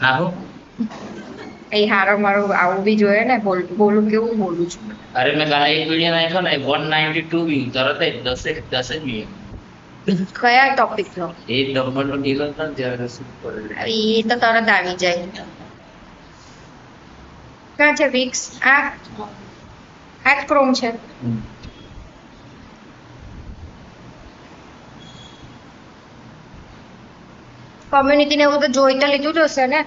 આહો એ હારો મારું આવું બી જોઈએ ને બોલું કેવું બોલું છું. અરે મેં કાલે એક વિડીયો નાખ્યો ને 192 વ્યૂ તરત જ 10 જ વ્યૂ કયા ટોપિક નો? એ ડબલ નો ડીલ હતો ને ત્યારે શું કરે એ તો તરત આવી જાય. ક્યાં છે વિક્સ? આ ક્રોમ છે. કોમ્યુનિટી ને એવું તો જોઈ તો લીધું જ હશે ને?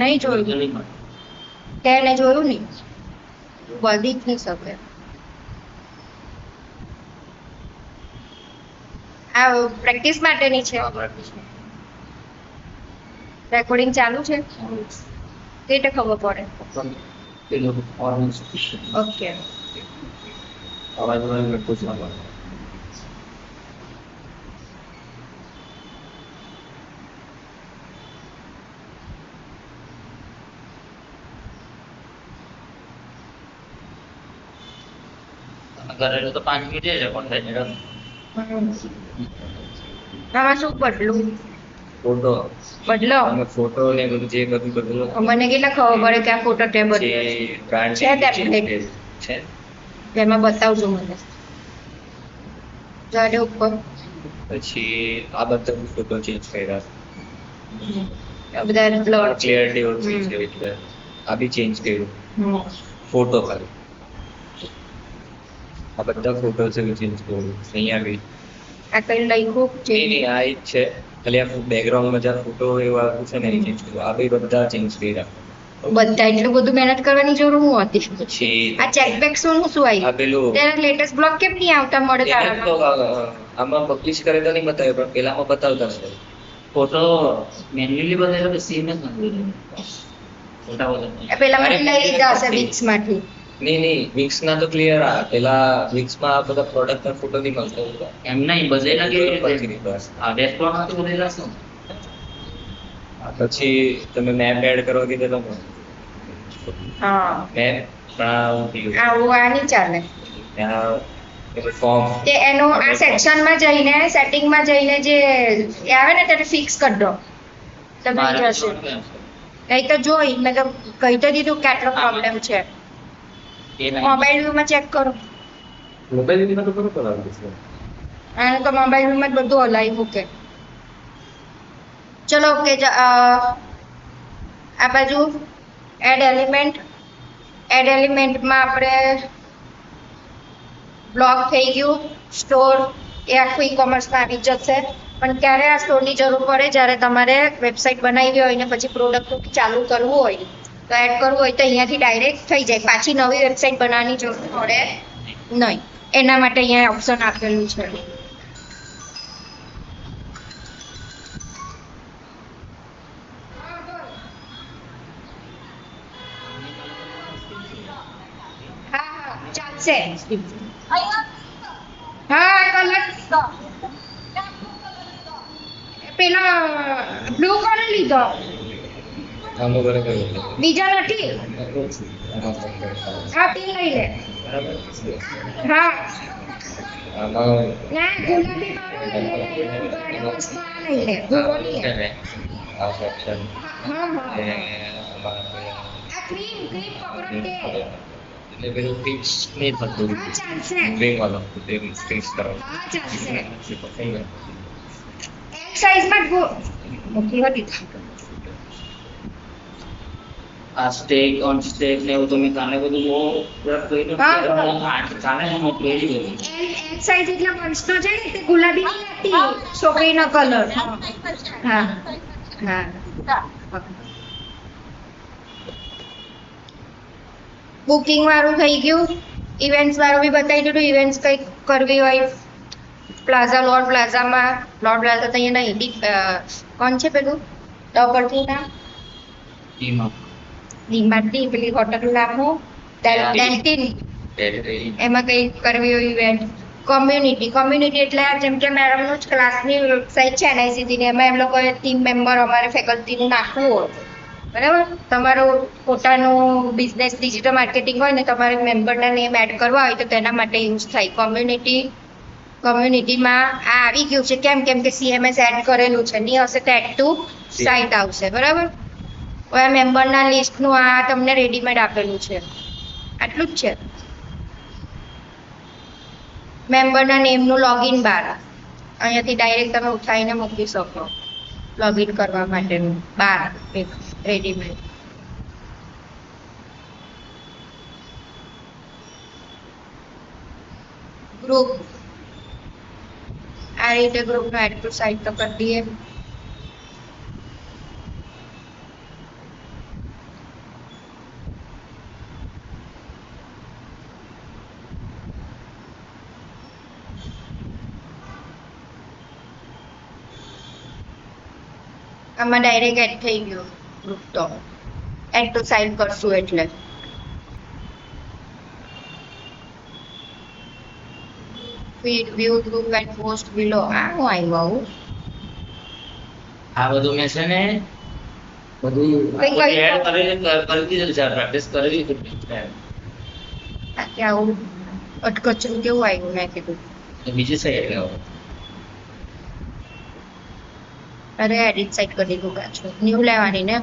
નહીં જોયું. તેને જોયું નહીં. બધી જ નહીં શકે. આ પ્રેક્ટિસ માટેની છે. રેકોર્ડિંગ ચાલુ છે. કેવી રીતે ખબર પડે? ઓકે. કરેલું તો 5 મિનિટ જ પણ થાય ને. આમાં શું બદલું? ફોટો બદલો. તમે ફોટો ને બધું જે બધું બદલો. મને કેટલા ખબર પડે કે આ ફોટો ટેબ જે બ્રાન્ડ છે ટેબ્લેટ છે એમાં બતાવજો મને. જાડે ઉપર પછી આ બધા ફોટો ચેન્જ કર્યા આ બધા બ્લર ક્લિયરિટી ઓછી છે એટલે આ બી ચેન્જ કર્યું ફોટો ખાલી આ બધા ફોટો છે ચેન્જ કર્યું અહીંયા બી આ કઈ લખ્યું છે નહીં આ જ છે ખાલી આ બેકગ્રાઉન્ડમાં જ્યાં ફોટો એવું આવ્યું છે ને એ ચેન્જ કર્યું આ બી બધા ચેન્જ કર્યા બધા એટલું બધું મહેનત કરવાની જરૂર હું હતી. પછી આ ચેકબેક્સ નું શું આ આવ્યું? પેલું તેના લેટેસ્ટ બ્લોગ કેમ નહીં આવતા મળે એને તો તારામાં? આમાં પબ્લિશ કરે તો નહીં બતાવે પણ પેલામાં બતાવતા છે ફોટો મેન્યુઅલી બતાવ્યો કે સીન જ નથી ફોટા એ પેલામાંથી લઈ લીધા હશે વિક્સ માંથી. નહીં વિક્સ ના તો ક્લિયર આ પેલા વિક્સ માં આ બધા પ્રોડક્ટ ના ફોટો નહીં મળતો એમ નહીં બધેલા કેવી રીતે આ ડેશબોર્ડ માં તો બધેલા શું પછી તમે મેપ એડ કરવા કીધેલો હા મેપ પણ આવું આ નહીં ચાલે. ત્યાં ફોર્મ તે એનો આ સેક્શન માં જઈને સેટિંગ માં જઈને જે એ આવે ને તેને ફિક્સ કરી દો તમે જશે. કઈ તો જોઈ મેં તો કહી તો દીધું કે આટલો પ્રોબ્લેમ છે. મોબાઈલ વ્યૂ માં ચેક કરો. મોબાઈલ માં તો બરોબર આવે છે આને તો મોબાઈલ વ્યૂ માં જ બધું હલાવી મૂકે. ચલો ઓકે. આ બાજુ એડ એલિમેન્ટમાં આપણે બ્લોક થઈ ગયું સ્ટોર એ આખું ઈ કોમર્સમાં આવી જશે. પણ ક્યારે આ સ્ટોરની જરૂર પડે જ્યારે તમારે વેબસાઇટ બનાવી હોય ને પછી પ્રોડક્ટ ચાલુ કરવું હોય તો એડ કરવું હોય તો અહીંયાથી ડાયરેક્ટ થઈ જાય. પાછી નવી વેબસાઇટ બનાવવાની જરૂર પડે નહીં. એના માટે અહીંયા ઓપ્શન આપેલું છે. હા ચાલશે. હા કલર પેલા બ્લુ કલર લીધો બીજા નથી. હા તે લઈ લે. હા ના ગુલાબી વાળો લઈ લે. ભૂરો નહીં લે. હા ક્રીમ પકડો તે. એટલે પેલું ફિક્સ નહીં થતું હા ચાલશે. મૂવિંગ વાળો તે ફિક્સ કરો હા ચાલશે. એલ સાઈઝમાં મોટી હતી. આ સ્ટેક ઓન સ્ટેક ને એવું તો મેં કાલે બધું બહુ કર્યું કાલે હું મોકલી દીધું એલ સાઈઝ એટલે મંચનો છે ને તે ગુલાબી ની હતી છોકરીનો કલર. હા હા બુકિંગ વાળું થઈ ગયું. ઇવેન્ટ્સ વાળું બી બતાવી દીધું. ઇવેન્ટ્સ કંઈક કરવી હોય લોર્ડ પ્લાઝામાં તો અહીંયા નહીં કોણ છે પેલું પરથી નામ ડીમાર્ટની પેલી હોટલ નામ હું ડેલ્ટીન એમાં કંઈક કરવી હોય ઇવેન્ટ. કોમ્યુનિટી એટલે જેમ કે મેડમનું જ ક્લાસની વેબસાઇટ છે NICTની એમાં એમ લોકોએ ટીમ મેમ્બર અમારે ફેકલ્ટીનું નાખવું હોય બરાબર. તમારું પોતાનું બિઝનેસ ડિજિટલ માર્કેટિંગ હોય ને તમારે મેમ્બરના નેમ એડ કરવા હોય તો તેના માટે યુઝ થાય. કોમ્યુનિટીમાં આ આવી ગયું છે કેમ કે CMS એડ કરેલું છે. નહીં હશે તો એડ ટુ સાઇટ આવશે બરાબર. હવે મેમ્બરના લિસ્ટનું આ તમને રેડીમેડ આપેલું છે, આટલું જ છે. મેમ્બરના નેમનું લોગિન બાર અહીંયાથી ડાયરેક્ટ તમે ઉઠાવીને મૂકી શકો. લોગિન કરવા માટેનું બાર એક રેડીમેડ. ગ્રુપ આ રીતે ગ્રુપનો એડ ટુ સાઇટ તો કરી દઈએ. આમાં ડાયરેક્ટ એડ થઈ ગયું ગ્રુપ. તો એડ ટુ સાઇટ કરશું એટલે feed view group and post below. આ હું આવ્યું આ બધું મેં છે ને બધું એડ કરી દીધું છે, પ્રેક્ટિસ કરી દીધું. આવું અટકચરું કેવું આવ્યું મેં કીધું. બીજી સાઈડ અરે એડિટ સાઈડ કરી દીધું પાછું. ન્યૂ લેવાની ને.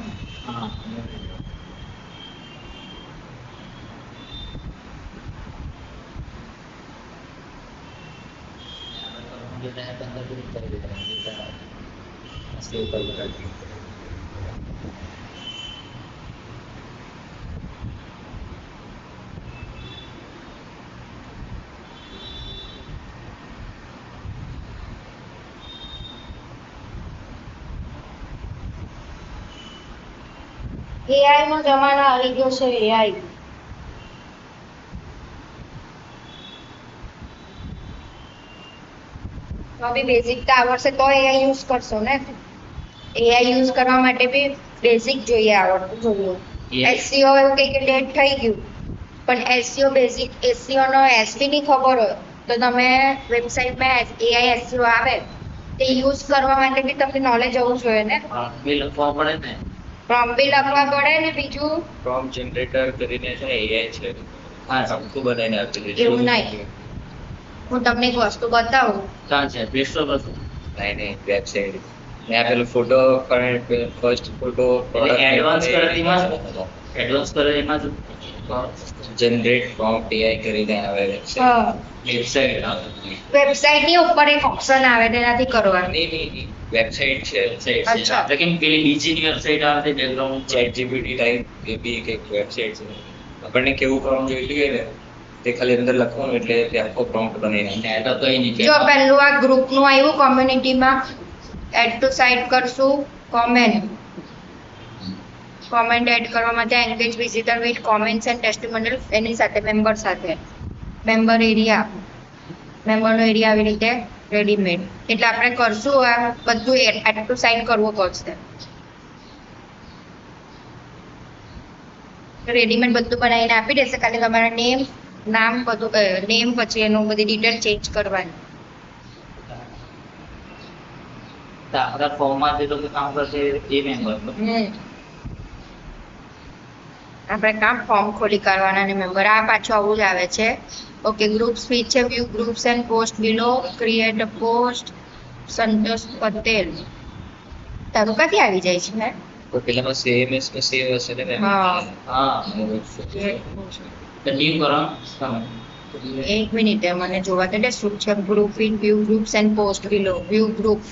AI નો જમાનો આવી ગયો છે. AI તો બી બેઝિક તો આવડશે તો AI યુઝ કરશો ને. AI યુઝ કરવા માટે બી બેઝિક જોઈએ, આવડતું જોઈએ. SEO એવું કંઈક ડેટ થઈ ગયું, પણ SEO બેઝિક SEO નો SB ની ખબર હોય તો તમે વેબસાઇટમાં AI SEO આવે તે યુઝ કરવા માટે બી તમને નોલેજ હોવું જોઈએ ને. લખવા પડે ને, પ્રોમ્પ્ટ બી લખવા પડે ને. બીજું પ્રોમ્પ્ટ જનરેટર કરીને છે AI છે. હા, આખું બનાવીને આપી દે. એવું નહીં, હું તમને એક વસ્તુ બતાવું. ક્યાં છે? પ્લે સ્ટોર પર? નહીં, વેબસાઇટ. મેં પેલો ફોટો ફર્સ્ટ ફોટો એડવાન્સ કરે એમાં જનરેટ પ્રોમ્પ્ટ AI કરીને આવે વેબસાઇટ. વેબસાઇટની ઉપર એક ઓપ્શન આવે તેનાથી કરવાનું. નહીં, વેબસાઇટ છે. અચ્છા. આપણે કેમ પેલી બીજીની વેબસાઇટ આવે છે બેકગ્રાઉન્ડ ChatGPT ટાઈપ એ બી એક વેબસાઇટ છે. આપણને કેવું પ્રોમ્પ્ટ જોઈતું હોય ને તે ખાલી અંદર લખવાનું એટલે તે આખો પ્રોમ્પ્ટ બની નાખે. તો કઈ નહીં. જો પહેલું આ ગ્રુપનું આવ્યું કોમ્યુનિટીમાં એડ ટુ સાઇટ કરશું. કોમેન્ટ એડ કરવા માટે engage visitor with comments and testimonial એની સાથે મેમ્બર સાથે મેમ્બરનો એરિયા આવી રીતે રેડીમેડ. એટલે આપણે કરશું આ બધું એડ ટુ સાઇટ કરવું પડશે. રેડીમેડ બધું બનાવીને આપી દેશે, ખાલી તમારા નામ બધું નેમ પછી એનું બધી ડિટેલ ચેન્જ કરવાની. આપણા ફોર્મમાં જે લોકો કામ કરશે એ મેમ્બર. આપણે કામ ફોર્મ ખોલી કાઢવાના અને મેમ્બર. આ પાછું આવું જ આવે છે. ઓકે, ગ્રુપ સ્પીચ છે. View groups and post below. Create a post. Santosh Patel. તારું ક્યાંથી આવી જાય છે? તો પેલામાં CMS માં સેવ હશે ને. હા, ન્યુ કરો. એક મિનિટ મને જોવા દે. શું છે? Group in view groups and post below. View group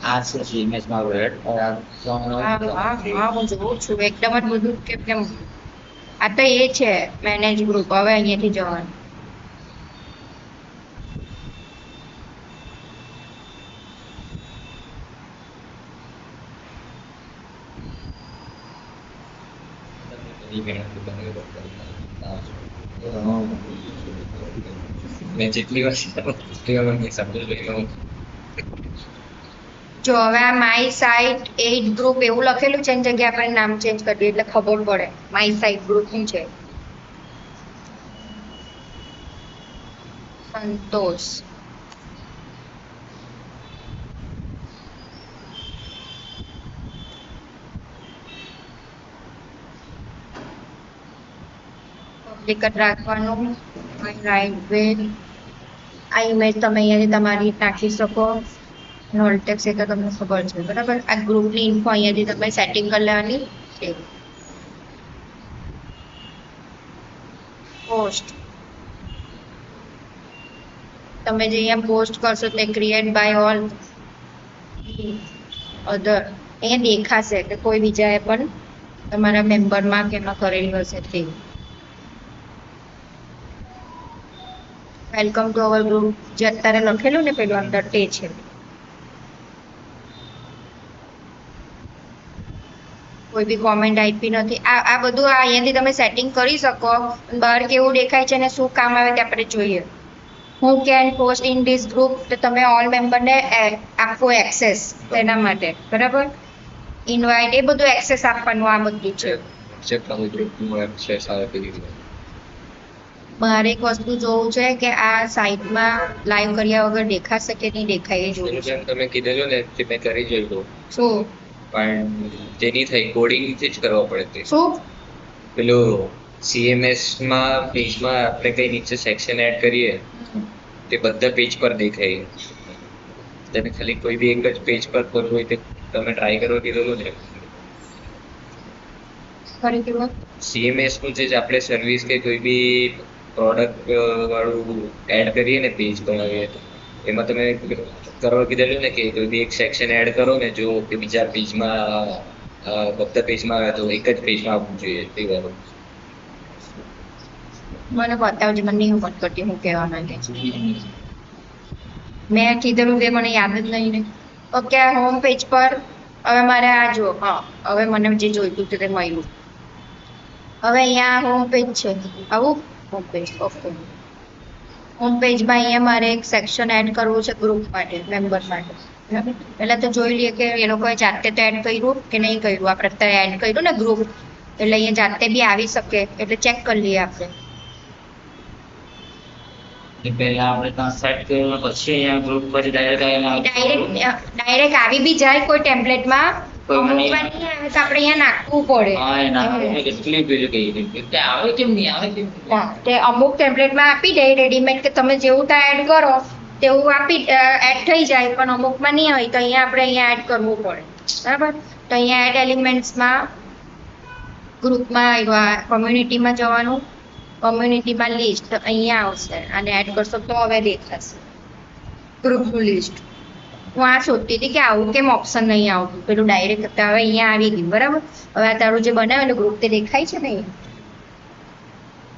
આ છે CMS માં વર્ડ. હું જોઉં છું એકદમ જ બધું. કેમ આ તો એ છે મેનેજ ગ્રુપ. હવે અહીંયાથી જવાનું. મેં જેટલી વાર જો હવે આ માય સાઇટ 8 ગ્રુપ એવું લખેલું છે એની જગ્યાએ આપણે નામ ચેન્જ કરી દઈએ એટલે ખબર પડે માય સાઇટ ગ્રુપ શું છે. સંતોષ. પબ્લિક રાખવાનું. Right way. આ ઇમેજ તમે અહીંયાથી તમારી નાખી શકો. નોલટેક્સ એ તો તમને ખબર છે બરાબર. આ ગ્રુપની ઇન્ફો અહીંયાથી તમે સેટિંગ કરી લેવાની. પોસ્ટ તમે જે અહીંયા પોસ્ટ કરશો તે ક્રિએટ બાય ઓલ અધર અહીંયા દેખાશે કે કોઈ બીજાએ પણ તમારા મેમ્બરમાં કે એમાં કરેલી હશે તે. વેલકમ ટુ અવર ગ્રુપ જે અત્યારે લખેલું ને પેલું અંદર તે છે. કોઈ બી કોમેન્ટ આપી નથી. આ બધું અહીંયાથી તમે સેટિંગ કરી શકો. બહાર કેવું દેખાય છે ને શું કામ આવે તે આપણે જોઈએ. હું can post in this group તો તમે ઓલ મેમ્બરને આપો એક્સેસ તેના માટે બરાબર. ઇન્વાઇટ એ બધું એક્સેસ આપવાનું આ બધું છે. મારે એક વસ્તુ જોવું છે કે આ સાઇટમાં લાઈવ કર્યા વગર દેખાશે કે નહીં દેખાય એ જોવું છે. તમે કીધેલું ને તે મેં કરી જોયું. શું? પણ જેની થઈ કોડિંગ થી જ કરવા પડે. શું? પેલું સીએમએસ માં પેજમાં આપણે કઈ નીચે સેક્શન એડ કરીએ તે બધા પેજ પર દેખાય. તમે ખાલી કોઈ બી એક જ પેજ પર કરવું હોય તે તમે ટ્રાય કરવા કીધેલું ને. સીએમએસ નું જે આપણે સર્વિસ કે કોઈ બી પ્રોડક્ટ વાળું એડ કરીએ ને પેજ બનાવીએ એમાં તમે કરવા કીધેલું ને કે કોઈ બી એક સેક્શન એડ કરો ને જો કે બીજા પેજમાં બધા પેજમાં આવે તો એક જ પેજમાં આવવું જોઈએ તે વાળું. મને બતાવજે, મને નહીં ખબર પડતી હું કહેવા માંગે છે. મેં કીધેલું તે મને યાદ જ નહીં ને. ઓકે હોમ પેજ પર હવે મારે આ જો હા હવે મને જે જોઈતું તે મળ્યું. હવે અહીંયા હોમ પેજ છે આવું હોમ પેજ. ઓકે હોમ પેજમાં અહીંયા મારે એક સેક્શન એડ કરવું છે ગ્રુપ માટે મેમ્બર માટે. પહેલાં તો જોઈ લઈએ કે એ લોકોએ જાતે તો એડ કર્યું કે નહીં કર્યું. આપણે અત્યારે એડ કર્યું ને ગ્રુપ એટલે અહીંયા જાતે બી આવી શકે એટલે ચેક કરી લઈએ આપણે. પહેલા આપણે ત્યાં સેટ કર્યું પછી અહીંયા ગ્રુપ પર ડાયરેક્ટ આવી બી જાય કોઈ ટેમ્પલેટમાં. અમુક વાર નહીં આવે તો આપણે અહીંયા નાખવું પડે. તે અમુક ટેમ્પલેટમાં આપી દે રેડીમેડ કે તમે જેવું ત્યાં એડ કરો તેવું આપી એડ થઈ જાય પણ અમુકમાં નહીં હોય તો અહીંયા આપણે અહીંયા એડ કરવું પડે બરાબર. તો અહીંયા એડ એલિમેન્ટ્સમાં ગ્રુપમાં કોમ્યુનિટીમાં જવાનું. કોમ્યુનિટીમાં લિસ્ટ અહીંયા આવશે અને એડ કરશો તો હવે દેખાશે ગ્રુપનું લિસ્ટ. હું આ શોધતી હતી કે આવું કેમ ઓપ્શન નહીં આવતું પેલું ડાયરેક્ટ હવે અહીંયા આવી ગયું બરાબર. હવે આ તારું જે બનાવેલું ગ્રુપ તે દેખાય છે ને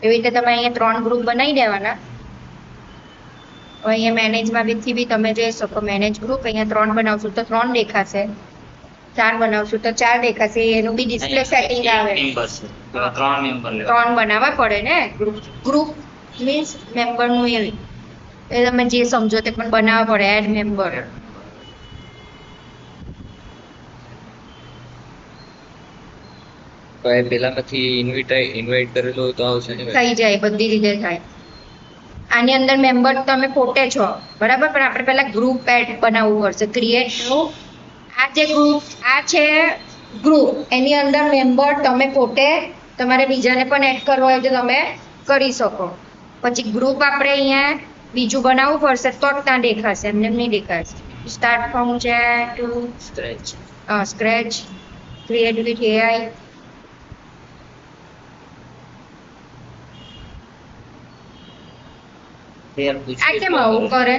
એવી રીતે તમે અહીંયા 3 ગ્રુપ બનાવી દેવાના. હવે અહીંયા મેનેજમાં બી તમે જોઈ શકો મેનેજ ગ્રુપ. અહીંયા 3 બનાવશું તો 3 દેખાશે. 4 બનાવશું તો 4 દેખાશે. એનું બી ડિસ્પ્લે સેટિંગ આવે. 3 બનાવવા પડે ને. ગ્રુપ મીન્સ મેમ્બરનું એવી એ તમે જે સમજો તે પણ બનાવવા પડે. એડ મેમ્બર પેલામાંથી ઇન્વાઇટ કરેલો તો આવશે ને થઈ જાય બધી રીતે થાય. આની અંદર મેમ્બર તમે પોતે છો બરાબર પણ આપણે પહેલા ગ્રુપ એડ બનાવવું પડશે. ક્રિએટ આ જે ગ્રુપ આ છે ગ્રુપ એની અંદર મેમ્બર તમે પોતે તમારે બીજાને પણ એડ કરવો હોય તો તમે કરી શકો. પછી ગ્રુપ આપણે અહીંયા બીજું બનાવવું પડશે તો જ ત્યાં દેખાશે એમને નહીં દેખાશે. સ્ટાર્ટ ફ્રોમ છે to scratch create with AI. આ કેમ આવું કરે?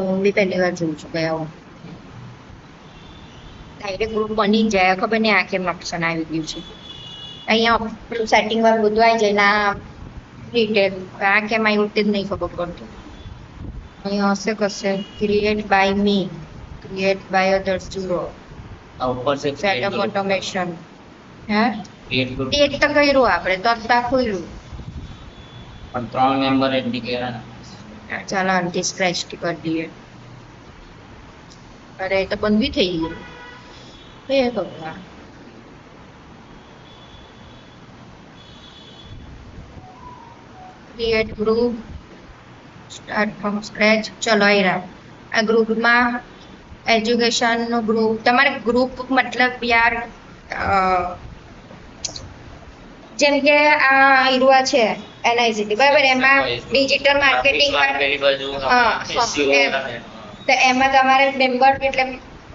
હું બી પહેલી વાર જોઉં છું કે આવું ડાયરેક્ટ ગ્રુપ બની જાય. ખબર નહીં આ કેમ ઓપ્શન આવી ગયું છે. અહીંયા પેલું સેટિંગ વાળું બધું આવી જાય ના ડિટેલ. આ કેમ આવ્યું તે જ નહીં ખબર પડતું. અહીંયા હશે કશે create by me create by others જુઓ સેટઅપ ઓટોમેશન. હે એક તો કર્યું આપણે તો ખોલ્યું પણ 3 મેમ્બર એડ નહીં કર્યા. ચાલો આનથી સ્ક્રેચ કરી દઈએ. અરે એ તો બંધ બી થઈ ગયું. હે ભગવાન. Create group, start from scratch. ચલો આયરા. આ ગ્રુપમાં એજ્યુકેશનનો ગ્રુપ, તમારે ગ્રુપ મતલબ યાર જેમ કે આ ઈરુઆ છે એનઆઈસીટી બરાબર, એમાં ડિજિટલ માર્કેટિંગ તો એમાં તમારે મેમ્બર એટલે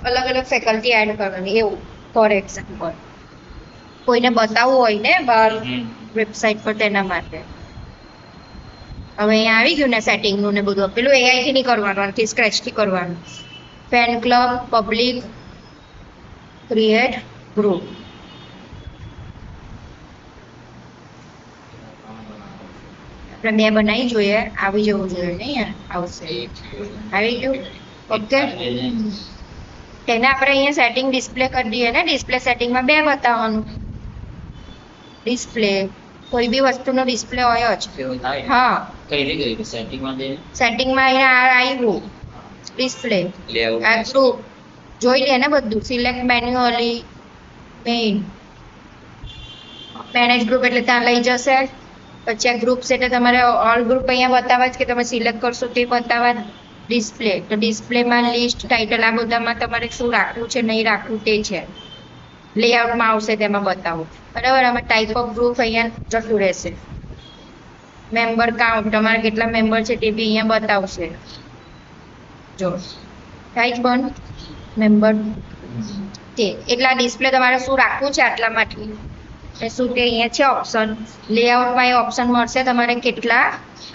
અલગ અલગ ફેકલ્ટી એડ કરવાની એવું. ફોર એક્ઝામ્પલ કોઈને બતાવવું હોય ને બહાર વેબસાઇટ પર, તેના માટે. હવે અહીંયા આવી ગયું ને સેટિંગનું ને બધું, પેલું એઆઈ થી નહીં કરવાનું, આનાથી સ્ક્રેચ થી કરવાનું. Fan club, public, create group. આપણે બે બનાવી જોઈએ, આવી જવું જોઈએ ને યાર, આવશે. આવી ગયું. ઓકે, તેને આપણે અહીંયા સેટિંગ ડિસ્પ્લે કરી દઈએ ને. ડિસ્પ્લે સેટિંગમાં બે બતાવવાનું. ડિસ્પ્લે કોઈ બી વસ્તુનો ડિસ્પ્લે હોય જ. હા, સેટિંગમાં અહીંયા આવ્યું ડિસ્પ્લે, આ ગ્રુપ જોઈ લે ને બધું. Select manually main, manage group એટલે ત્યાં લઈ જશે. પછી આ ગ્રુપ્સ એટલે તમારે ઓલ ગ્રુપ અહીંયા બતાવવા જ, કે તમે સિલેક્ટ કરશો તે બતાવવા. ડિસ્પ્લે તો ડિસ્પ્લેમાં લિસ્ટ, ટાઇટલ, આ બધામાં તમારે શું રાખવું છે નહીં રાખવું તે છે. લેઆઉટમાં આવશે તેમાં બતાવો બરાબર. આમાં ટાઈપ ઓફ ગ્રુપ અહીંયા જતું રહેશે. મેમ્બર કાઉન્ટ, તમારે કેટલા મેમ્બર છે તે બી અહીંયા બતાવશે. જો રાઈટ બંધ મેમ્બર તે એટલા ડિસ્પ્લે તમારે શું રાખવું છે આટલામાંથી એ શું તે અહીંયા છે ઓપ્શન. લેઆઉટમાં એ ઓપ્શન મળશે તમારે કેટલા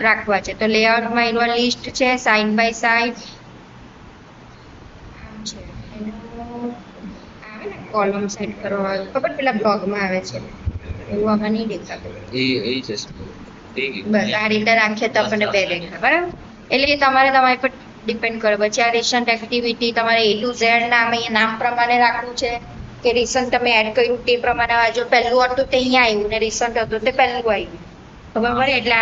રાખવા છે. તો લેઆઉટમાં એનું લિસ્ટ છે, સાઇડ બાય સાઇડ છે. આવે ને કોલમ સેટ કરવા ખબર, પેલા બ્લોગમાં આવે છે એવું, આમાં નહીં દેખાતું. બસ આ રીતે રાખીએ તો આપણને બે દેખાય બરાબર. એટલે તમારે તમારી પર ડિપેન્ડ કરે. પછી આ રિસન્ટ એક્ટિવિટી તમારે A to Z નામ અહીંયા નામ પ્રમાણે રાખવું છે, કે રિસન્ટ તમે એડ કર્યું તે પ્રમાણે. જો પહેલું હતું તે અહીંયા આવ્યું ને રિસન્ટ હતું તે પહેલું આવ્યું, ખબર પડે. એટલે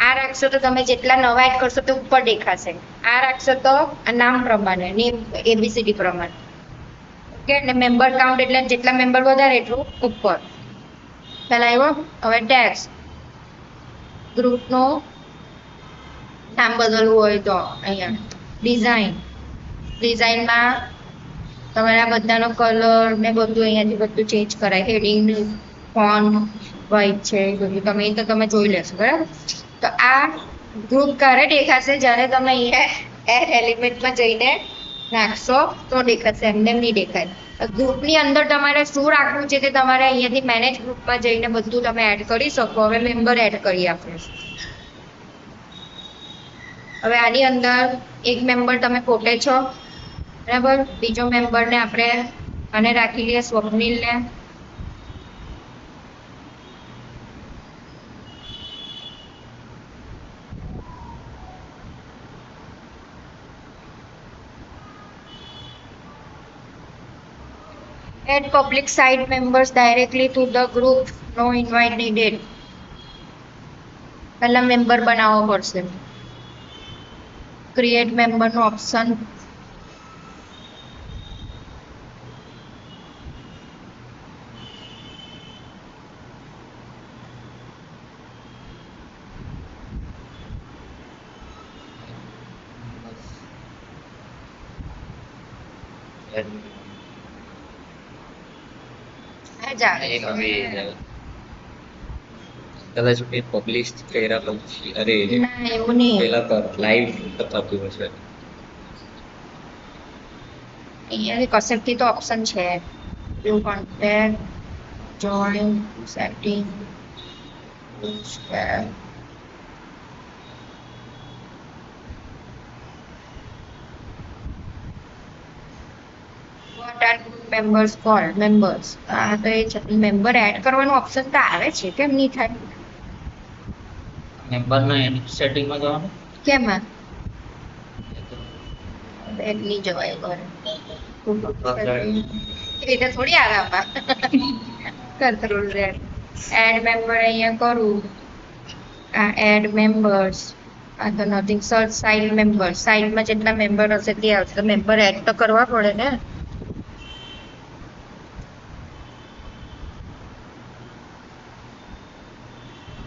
આ રાખશો તો તમે જેટલા નવા એડ કરશો તે ઉપર દેખાશે. આ રાખશો તો નામ પ્રમાણે, નેમ ABCD પ્રમાણે. ઓકે, અને મેમ્બર કાઉન્ટ એટલે જેટલા મેમ્બર વધારે એટલું ઉપર. પહેલા આવ્યો. હવે ટેક્સ, ગ્રુપનું નામ બદલવું હોય તો અહીંયા ડિઝાઇન, ડિઝાઇનમાં તમારા બધાનો કલર ને બધું અહીંયાથી બધું ચેન્જ કરાય. હેડિંગ, ફોન્ટ વ્હાઇટ છે એ બધું તમે તો તમે જોઈ લેશો બરાબર. તો આ ગ્રુપ ક્યારે દેખાશે? જ્યારે તમે અહીંયા એડ એલિમેન્ટમાં જઈને નાખશો તો દેખાશે, એમને નહીં દેખાય. ગ્રુપની અંદર તમારે શું રાખવું છે તે તમારે અહીંયાથી મેનેજ ગ્રુપમાં જઈને બધું તમે એડ કરી શકો. હવે મેમ્બર એડ કરીએ આપણે. હવે આની અંદર એક મેમ્બર તમે પોતે છો બરાબર. બીજો મેમ્બરને આપણે આને રાખી લઈએ સ્વપ્નિલને. Add public site members directly to the group. No invite needed. પહેલા મેમ્બર બનાવવો પડશે. ક્રિએટ મેમ્બરનો ઓપ્શન. કદાચ મેં પબ્લિશ કર્યા પછી, અરે ના એવું નહીં, પેલા પર લાઈવ થતું હશે. અહીંયાથી કસેકથી તો ઓપ્શન છે. View contact, join, setting, share. What are group members called? Members. આ તો એ છે મેમ્બર એડ કરવાનો ઓપ્શન તો આવે છે, કેમ નહીં થાય? મેમ્બરનો એની સેટિંગમાં જવાનું કેમાં એડ નહીં જવાય ઘરે. એ રીતે થોડી આવે આમાં. Control Z. એડ મેમ્બર અહીંયા કરું. આ એડ મેમ્બર્સ આ તો નથિંગ સર્ચ સાઇડ મેમ્બર, સાઇડમાં જેટલા મેમ્બર હશે તે આવશે. તો મેમ્બર એડ તો કરવા પડે ને.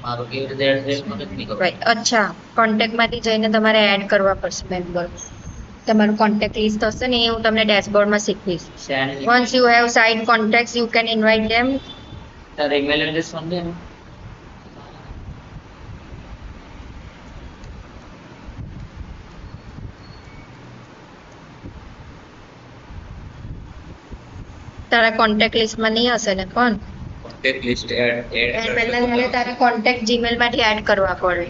મારું કેવી રીતે એડ્રેસ મને જ નહીં ખબર. Right. અચ્છા, કોન્ટેક્ટમાંથી જઈને તમારે એડ કરવા પડશે મેમ્બર. તમારું કોન્ટેક્ટ લિસ્ટ હશે ને એ હું તમને ડેશબોર્ડમાં શીખવીશ. Once you have side contacts, you can invite them. તારા ઈમેલ એડ્રેસ મને દે ને. તારા કોન્ટેક્ટ લિસ્ટમાં નહીં હશે ને કોણ? કોન્ટેક્ટ લિસ્ટ એડ પહેલા તારે તારા કોન્ટેક્ટ જીમેલમાંથી એડ કરવા પડે,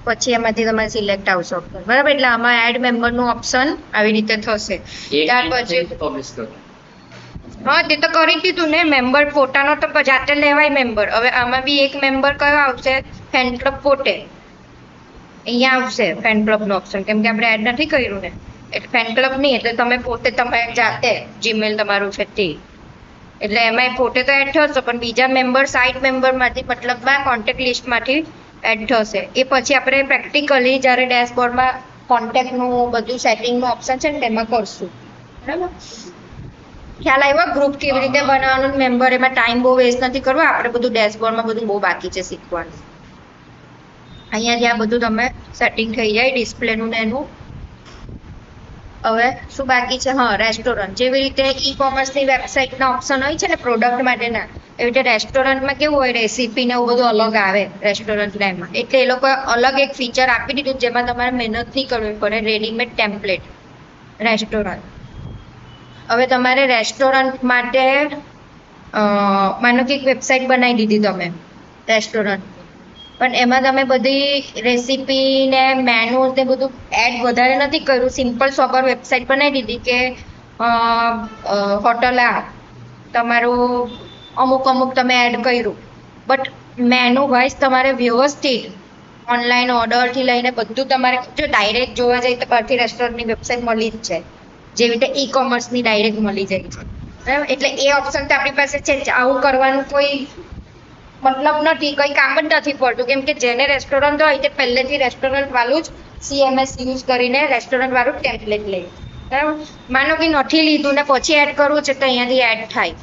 પછી એમાંથી તમારે સિલેક્ટ આવશે ઓપ્શન, બરાબર? એટલે આમાં એડ મેમ્બરનું ઓપ્શન આવી રીતે થશે. ત્યાર પછી પબ્લિશ કરો. હા, તે તો કરી દીધું ને. મેમ્બર ફોટાનો તો જાતે લેવાય મેમ્બર. હવે આમાં બી એક મેમ્બર કયો આવશે? ફેન ક્લબ પોતે અહીંયા આવશે, ફેન ક્લબનો ઓપ્શન, કેમ કે આપણે એડ નથી કર્યું ને. એટલે ફેન ક્લબ નહીં, એટલે તમે પોતે તમે જાતે જીમેલ તમારું છે તે, એટલે એમાં પોતે તો એડ થશે, પણ બીજા મેમ્બર સાઇડ મેમ્બરમાંથી મતલબમાં કોન્ટેક્ટ લિસ્ટમાંથી એડ થશે. એ પછી આપણે પ્રેક્ટિકલી જ્યારે ડેશબોર્ડમાં કોન્ટેક્ટનું બધું સેટિંગનું ઓપ્શન છે ને તેમાં કરશું, બરાબર? ખ્યાલ આવ્યો ગ્રુપ કેવી રીતે બનાવવાનું? મેમ્બર એમાં ટાઈમ બહુ વેસ્ટ નથી કરવો. આપણે બધું ડેશબોર્ડમાં બધું બહુ બાકી છે શીખવાનું. અહીંયાથી આ બધું તમે સેટિંગ થઈ જાય ડિસ્પ્લેનું ને એનું. હવે શું બાકી છે? હા, રેસ્ટોરન્ટ. જેવી રીતે ઈ કોમર્સની વેબસાઇટના ઓપ્શન હોય છે ને પ્રોડક્ટ માટેના, એવી રીતે રેસ્ટોરન્ટમાં કેવું હોય, રેસીપી ને એવું બધું અલગ આવે રેસ્ટોરન્ટના એમાં. એટલે એ લોકોએ અલગ એક ફીચર આપી દીધું જેમાં તમારે મહેનત નહીં કરવી પડે, રેડીમેડ ટેમ્પલેટ રેસ્ટોરન્ટ. હવે તમારે રેસ્ટોરન્ટ માટે માનો કે એક વેબસાઇટ બનાવી દીધી તમે રેસ્ટોરન્ટ, પણ એમાં તમે બધી રેસીપી ને મેનુ ને બધું એડ વધારે નથી કર્યું. સિમ્પલ સોબર વેબસાઇટ બનાવી દીધી કે હોટલ આ તમારું અમુક તમે એડ કર્યું, બટ મેનુ વાઇઝ તમારે વ્યવસ્થિત ઓનલાઈન ઓર્ડરથી લઈને બધું તમારે, જો ડાયરેક્ટ જોવા જાય તો બહારથી રેસ્ટોરન્ટની વેબસાઇટ મળી જ છે, જેવી રીતે ઈ કોમર્સની ડાયરેક્ટ મળી જાય છે, બરાબર? એટલે એ ઓપ્શન તો આપણી પાસે છે. આવું કરવાનું કોઈ મતલબ નથી, કંઈ કામ જ નથી પડતું, કેમ કે જેને રેસ્ટોરન્ટ હોય તે પહેલેથી રેસ્ટોરન્ટ વાળું જ CMS યુઝ કરીને રેસ્ટોરન્ટ વાળું ટેમ્પલેટ લે, બરાબર? માનો કે નથી લીધું ને પછી એડ કરવું છે તો અહીંયાથી એડ થાય.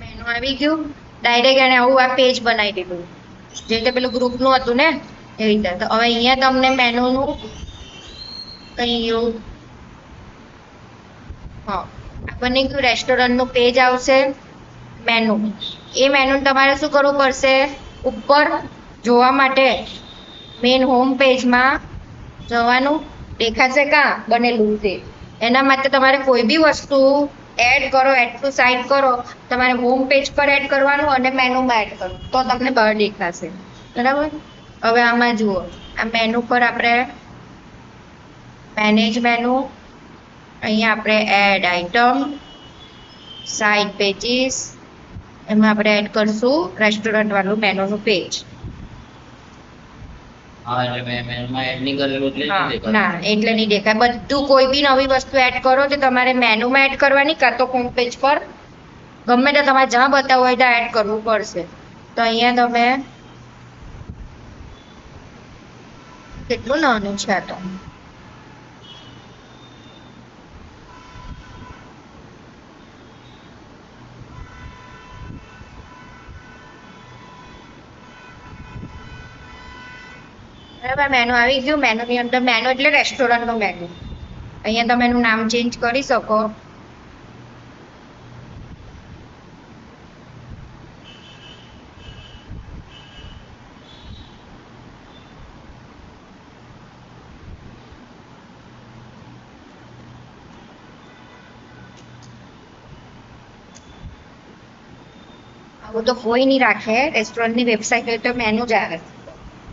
મેનુ આવી ગયું, ડાયરેક્ટ એને આવું આ પેજ બનાવી દીધું, જે રીતે પેલું ગ્રુપનું હતું ને એવી રીતે. તો હવે અહીંયા તમને મેનુનું કંઈ હા, આપણને કયું રેસ્ટોરન્ટનું પેજ આવશે, મેનુ. એ મેનુ તમારે શું કરવું પડશે? ઉપર જોવા માટે મેઇન હોમ પેજમાં જવાનું, દેખાશે કાં બનેલું તે. એના માટે તમારે કોઈ બી વસ્તુ એડ કરો, એડ ટુ સાઇડ કરો, તમારે હોમ પેજ પર એડ કરવાનું અને મેનુમાં એડ કરવું, તો તમને બહાર દેખાશે, બરાબર? હવે આમાં જુઓ, આ મેનુ પર આપણે મેનેજ મેનુ, અહીંયા આપણે એડ આઇટમ, સાઇડ પેજીસ, એમાં આપણે એડ કરશું રેસ્ટોરન્ટ વાળું મેનુનું પેજ. હા, એટલે મેં મેનુમાં એડ નહીં કરેલું એટલે નહીં દેખાતું. ના, એટલે નહીં દેખાય. બધું કોઈ બી નવી વસ્તુ એડ કરો તો તમારે મેનુમાં એડ કરવાની, કાં તો હોમ પેજ પર ગમે તે તમારે જ્યાં બતાવવું હોય ત્યાં એડ કરવું પડશે. તો અહીંયા તમે કેટલું નાનું છે આ તો. બરાબર, મેનુ આવી ગયું. મેનુની અંદર મેનુ એટલે રેસ્ટોરન્ટનું મેનુ. અહીંયા તમે એનું નામ ચેન્જ કરી શકો. આવું તો કોઈ નહીં રાખે, રેસ્ટોરન્ટની વેબસાઇટ હોય તો મેનુ જ આવે.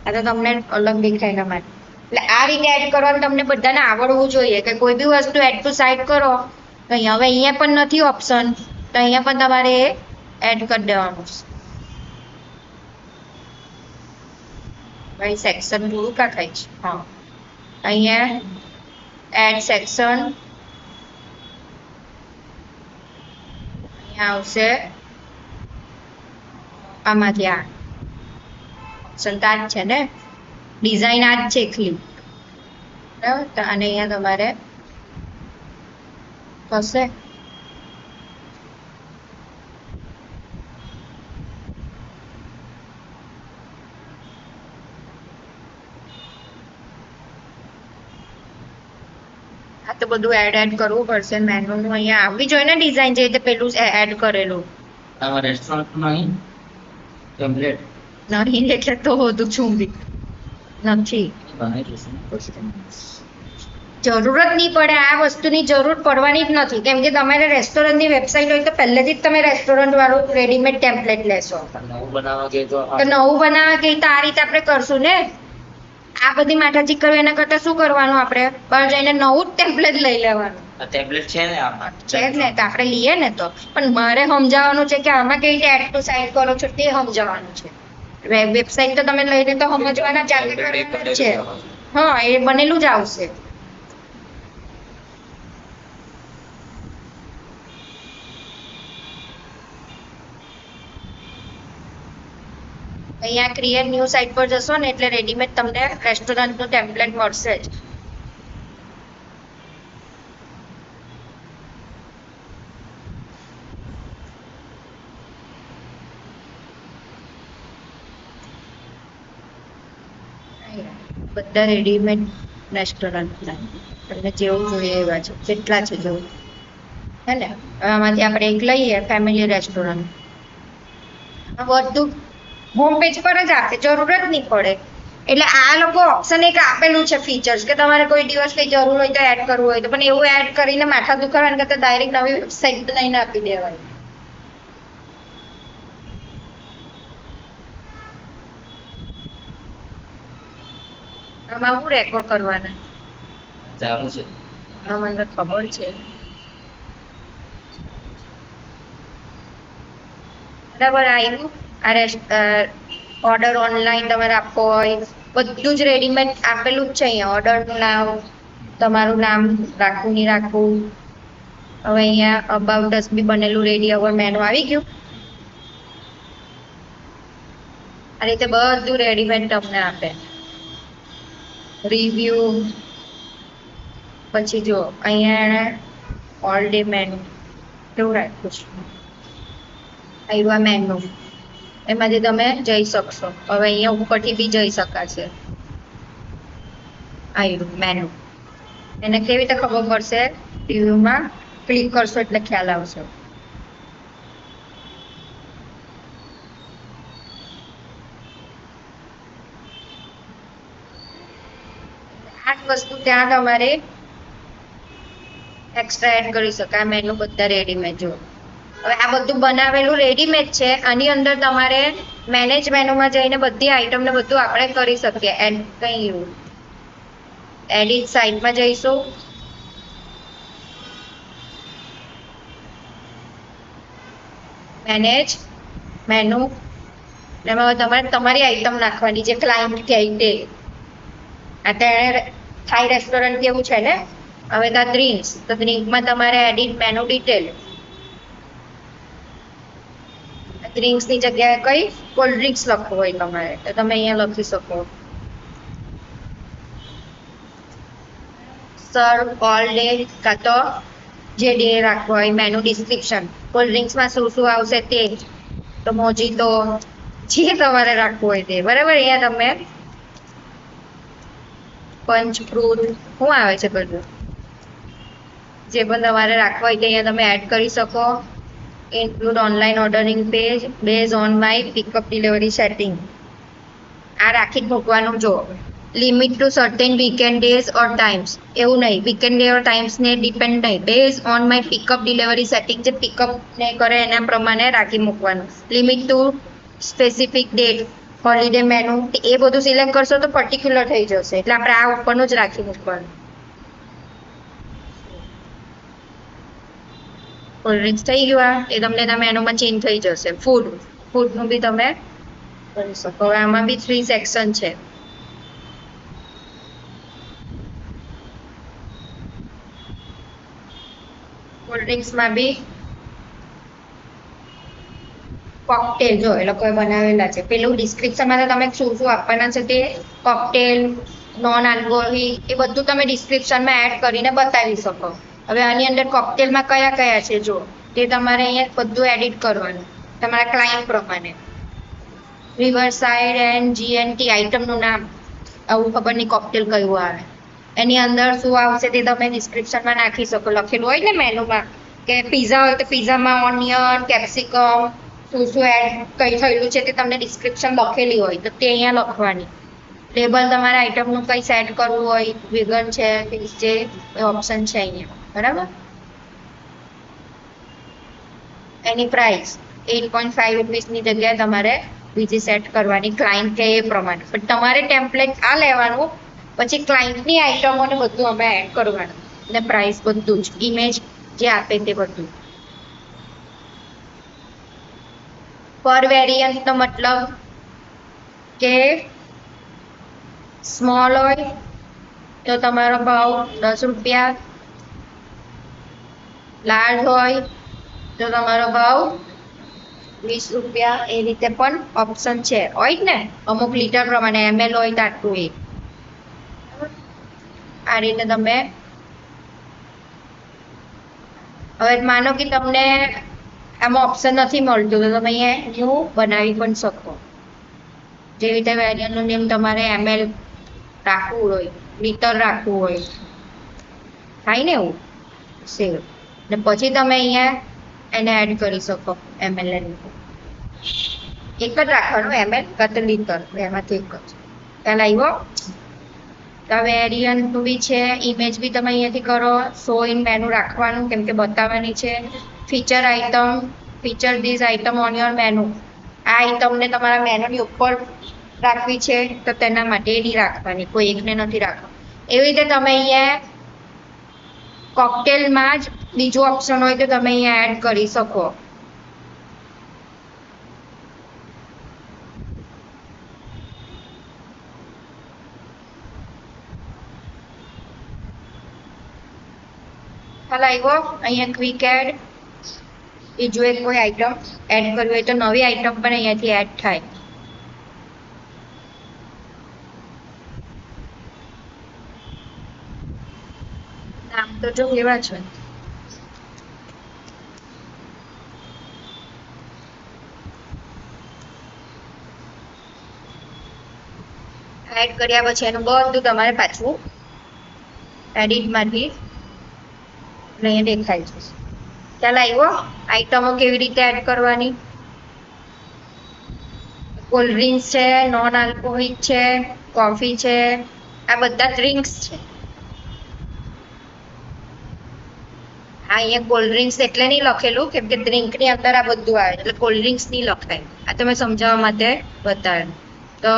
આ તો તમને અલગ દેખાય એના માટે. એટલે આ રીતે એડ કરવાનું તમને બધાને આવડવું જોઈએ કે કોઈ બી વસ્તુ એડ ટુ સાઇડ કરો તો અહીંયા, હવે અહીંયા પણ નથી ઓપ્શન, તો અહીંયા પણ તમારે એડ કરી દેવાનું છે. ભાઈ સેક્શન પૂરું કા થાય છે? હા, અહીંયા એડ સેક્શન, અહીંયા આવશે આમાંથી આ ઓપ્શન તો આ જ છે ને, ડિઝાઇન આ જ છે એકલી, બરાબર. તો આને અહીંયા તમારે થશે તો બધું એડ કરવું પડશે. મેનુનું અહીંયા આવવી જોઈએ ને ડિઝાઇન, જે રીતે પેલું એડ કરેલું. આમાં રેસ્ટોરન્ટમાં અહીં ટેમ્પલેટ નહીં એટલે તો હોતું છું બી નથી. બનાવી દઈશું. જરૂરત નહીં પડે, આ વસ્તુની જરૂર પડવાની જ નથી, કેમ કે તમારે રેસ્ટોરન્ટની વેબસાઇટ હોય તો પહેલેથી જ તમે રેસ્ટોરન્ટ વાળું રેડીમેડ ટેમ્પલેટ લેશો. નવું બનાવવા ગઈ તો તો નવું બનાવવા ગઈ તો આ રીતે આપણે કરશું ને. આ બધી માથાજી કરવી એના કરતા શું કરવાનું, આપણે બહાર જઈને નવું જ ટેમ્પલેટ લઈ લેવાનું. આ ટેમ્પલેટ છે ને આમાં છે જ ને, તો આપણે લઈએ ને. તો પણ મારે સમજાવવાનું છે કે આમાં કેવી રીતે એડ ટુ સાઇટ કરો છો તે સમજાવવાનું છે. વેબસાઇટ તો તમે લઈને તો સમજવાના ચાલુ કરવાના જ છે. હા, એ બનેલું જ આવશે. અહીંયા ક્રિએટ ન્યૂ સાઇટ પર જશો ને એટલે રેડીમેડ તમને રેસ્ટોરન્ટનું ટેમ્પલેટ મળશે જ. બધા રેડીમેડ રેસ્ટોરન્ટના તમને જેવું જોઈએ એવા છે, કેટલા છે જેવું, હે ને. આમાંથી આપણે એક લઈએ ફેમિલી રેસ્ટોરન્ટ, બધું હોમ પેજ પર જ આપે, જરૂરત નહીં પડે. એટલે આ લોકો ઓપ્શન એક આપેલું છે ફીચર્સ, કે તમારે કોઈ દિવસ કઈ જરૂર હોય તો એડ કરવું હોય તો, પણ એવું એડ કરીને માથા દુખાવા કરતા ડાયરેક્ટ નવી વેબસાઇટ બનાવીને આપી દેવાય. આમાં હું રેકોર્ડ કરવાના ચાલુ છે. હા, મને ખબર છે. બરાબર આવ્યું. ઓર્ડર ઓનલાઈન તમારે આપવો હોય બધું જ રેડીમેડ આપેલું જ છે અહીંયા. ઓર્ડરનું નામ, તમારું નામ રાખવું નહીં રાખવું. હવે અહીંયા અબાઉટ અસ બી બનેલું રેડી અવર મેનુ આવી ગયું. આ રીતે બધું રેડીમેડ તમને આપે. રિવ્યુ, પછી જો અહીંયા ઓલ ડે મેનુ કેવું રાખ્યું છે, આવ્યું મેનુ, એમાંથી તમે જઈ શકશો. હવે અહીંયા ઉપરથી બી જઈ શકાશે. આવ્યું મેનુ, એને કેવી રીતે ખબર પડશે, રિવ્યુમાં ક્લિક કરશો એટલે ખ્યાલ આવશે. આ વસ્તુ ત્યાં તમારે એક્સ્ટ્રા એડ કરી શકાય. મેનુ બધા રેડીમેડ. જો હવે આ બધું બનાવેલું રેડીમેડ છે, આની અંદર તમારે મેનેજ મેનુમાં જઈને બધી આઈટમ ને બધું આપણે કરી શકીએ. એડ કઈ એડિટ સાઇટમાં જઈશું, મેનેજ મેનુ, એમાં તમારે તમારી આઈટમ નાખવાની, જે ક્લાયન્ટ કહે તે. અત્યારે થાઈ રેસ્ટોરન્ટ કેવું છે ને, હવે તો ડ્રિંક્સ, તો ડ્રિંકમાં તમારે એડિટ મેનુ ડિટેલ, ડ્રિંક્સની જગ્યાએ કઈ કોલ્ડ ડ્રિંક્સ લખવું હોય તમારે તો તમે અહીંયા લખી શકો. સર્વ ઓલ ડે, કાં તો જે ડે રાખવો હોય. મેનુ ડિસ્ક્રિપ્શન, કોલ્ડ ડ્રિંક્સમાં શું શું આવશે તે, તો મોજીતો, જે તમારે રાખવું હોય તે. બરાબર. અહીંયા તમે પંચ ફ્રૂટ શું આવે છે બધું, જે પણ તમારે રાખવા હોય તે અહીંયા તમે એડ કરી શકો. Include online ordering page base on my pickup delivery setting. આ રાખી જ મૂકવાનું. જો limit to certain weekend days or times, એવું નહીં, વીકેન્ડ ડે ઓર ટાઈમ્સને ડિપેન્ડ નહીં. Base on my pickup delivery setting, જે પિકઅપ ને કરે એના પ્રમાણે રાખી મૂકવાનું. Limit to specific date, holiday menu, એ બધું સિલેક્ટ કરશો તો પર્ટિક્યુલર થઈ જશે. એટલે આપણે આ ઉપરનું જ રાખી મૂકવાનું. કોલ્ડ ડ્રિંક્સ થઈ ગયું, એ તમને તમે મેનુમાં ચેન્જ થઈ જશે. ફૂડનું બી તમે કરી શકો. હવે આમાં બી 3 સેક્શન છે. કોલ્ડ ડ્રિંક્સમાં બી કોકટેલ જો એ લોકોએ બનાવેલા છે. પેલું ડિસ્ક્રિપ્શનમાં તો તમે શું શું આપવાના છે તે કોકટેલ, નોન આલ્કોહોલિક એ બધું તમે ડિસ્ક્રિપ્શનમાં એડ કરીને બતાવી શકો. હવે આની અંદર કોકટેલમાં કયા કયા છે જો તે તમારે અહીંયા બધું એડિટ કરવાનું તમારા ક્લાયન્ટ પ્રમાણે. રિવરસાઇડ એન્ડ જીએનટી આઇટમનું નામ આવું ખબર નહીં કોકટેલ કયું આવે. એની અંદર શું આવશે તે તમે ડિસ્ક્રિપ્શનમાં નાખી શકો. લખેલું હોય ને મેનુમાં કે પીઝા હોય તો પીઝામાં ઓનિયન, કેપ્સિકમ શું શું એડ કઈ થયેલું છે તે તમને ડિસ્ક્રિપ્શન લખેલી હોય તો તે અહીંયા લખવાની. લેબલ તમારે આઈટમનું કંઈ સેટ કરવું હોય વેગન છે ફિશ છે એ ઓપ્શન છે અહીંયા બરાબર. એની પ્રાઇસ 8.5 રૂપીસની જગ્યાએ તમારે બીજી સેટ કરવાની ક્લાયન્ટ કે એ પ્રમાણે. પણ તમારે ટેમ્પલેટ આ લેવાનું પછી ક્લાયન્ટની આઈટમોને બધું અમે એડ કરવાનું અને પ્રાઇસ બધું જ ઇમેજ જે આપે તે બધું. પર વેરિયન્ટનો મતલબ કે સ્મોલ હોય તો તમારો ભાવ 10 રૂપિયા, લાર્જ હોય તો તમારો ભાવ 20 રૂપિયા. એ રીતે પણ ઓપ્શન છે હોય ને અમુક લીટર પ્રમાણે ml હોય તો આટલું એ આ રીતે તમે. હવે માનો કે તમને આમાં ઓપ્શન નથી મળતું તો તમે અહીંયા ન્યૂ બનાવી પણ શકો. જેવી રીતે વેરિયન્ટનું નેમ તમારે ml રાખવું હોય, લીટર રાખવું હોય થાય ને એવું સેવ ને પછી તમે અહીંયા એને એડ કરી શકો ml ને. એક જ રાખવાનું ml કાં તો લીટર એમાંથી એક જ. ખ્યાલ આવ્યો. તો વેરિયન્ટનું બી છે. ઇમેજ બી તમે અહીંયાથી કરો. શો ઇન મેનુ રાખવાનું કેમ કે બતાવવાની છે. Feature item, feature this item on your menu. આ આઇટમને તમારા મેનુની ઉપર રાખવી છે તો તેના માટે એની રાખવાની, કોઈ એકને નથી રાખવાની. એવી રીતે તમે અહીંયા કોકટેલમાં જ બીજું ઓપ્શન હોય તો તમે અહીંયા એડ કરી શકો. ખ્યાલ આવ્યો. અહીંયા ક્વિક એડ બીજું એક કોઈ આઈટમ એડ કરવી હોય તો નવી આઈટમ પણ અહીંયાથી એડ થાય. નામ તો જો કેવા છે. એડ કર્યા પછી એનું બધું તમારે પાછું એડિટમાંથી અહીંયા દેખાય છે. ખ્યાલ આવ્યો. આઈટમો કેવી રીતે એડ કરવાની. કોલ્ડ ડ્રિંક્સ છે, નોન આલ્કોહોલિક છે, કોફી છે, આ બધા ડ્રિંક્સ છે. હા અહીંયા કોલ્ડ ડ્રિંક્સ એટલે નહીં લખેલું કેમ કે ડ્રિંકની અંદર આ બધું આવે એટલે કોલ્ડ ડ્રિંક્સ નહીં લખાય. આ તમે સમજાવવા માટે બતાવ્યું. તો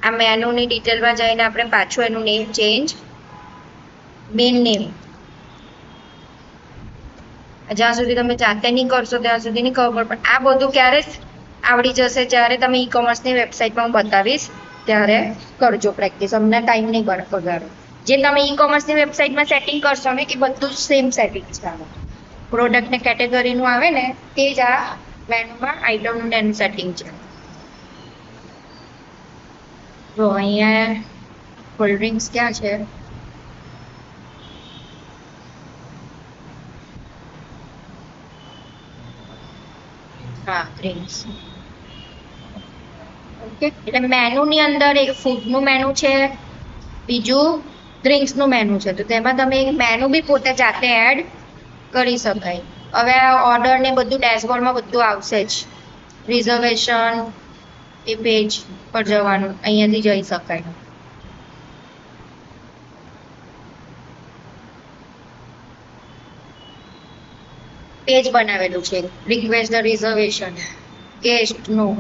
આ મેનુની ડિટેલમાં જઈને આપણે પાછું એનું નેમ ચેન્જ, મેન નેમ. જ્યાં સુધી તમે જાતે નહીં કરશો ત્યાં સુધી નહીં ખબર પડે. પણ આ બધું ક્યારે આવડી જશે જ્યારે તમે ઈ કોમર્સની વેબસાઇટમાં હું બતાવીશ ત્યારે કરજો પ્રેક્ટિસ. અમને ટાઈમ નહીં બગાડો. જે તમે ઈ કોમર્સની વેબસાઇટમાં સેટિંગ કરશો ને એ બધું જ સેમ સેટિંગ છે. પ્રોડક્ટ ને કેટેગરીનું આવે ને તે જ આ મેનુમાં આઇટમનું એનું સેટિંગ છે. જો અહીંયા કોલ્ડ ડ્રિંક્સ ક્યાં છે. હા ડ્રિંક્સ. ઓકે એટલે મેનુની અંદર એક ફૂડનું મેનુ છે, બીજું ડ્રિંક્સનું મેનુ છે. તો તેમાં તમે મેનુ બી પોતે જાતે એડ કરી શકાય. હવે આ ઓર્ડર ને બધું ડેશબોર્ડમાં બધું આવશે જ. રિઝર્વેશન એ પેજ પર જવાનું, અહીંયાથી જઈ શકાય. પેજ બનાવેલું છે. રિક્વેસ્ટ ધ રિઝર્વેશન, ગેસ્ટનું,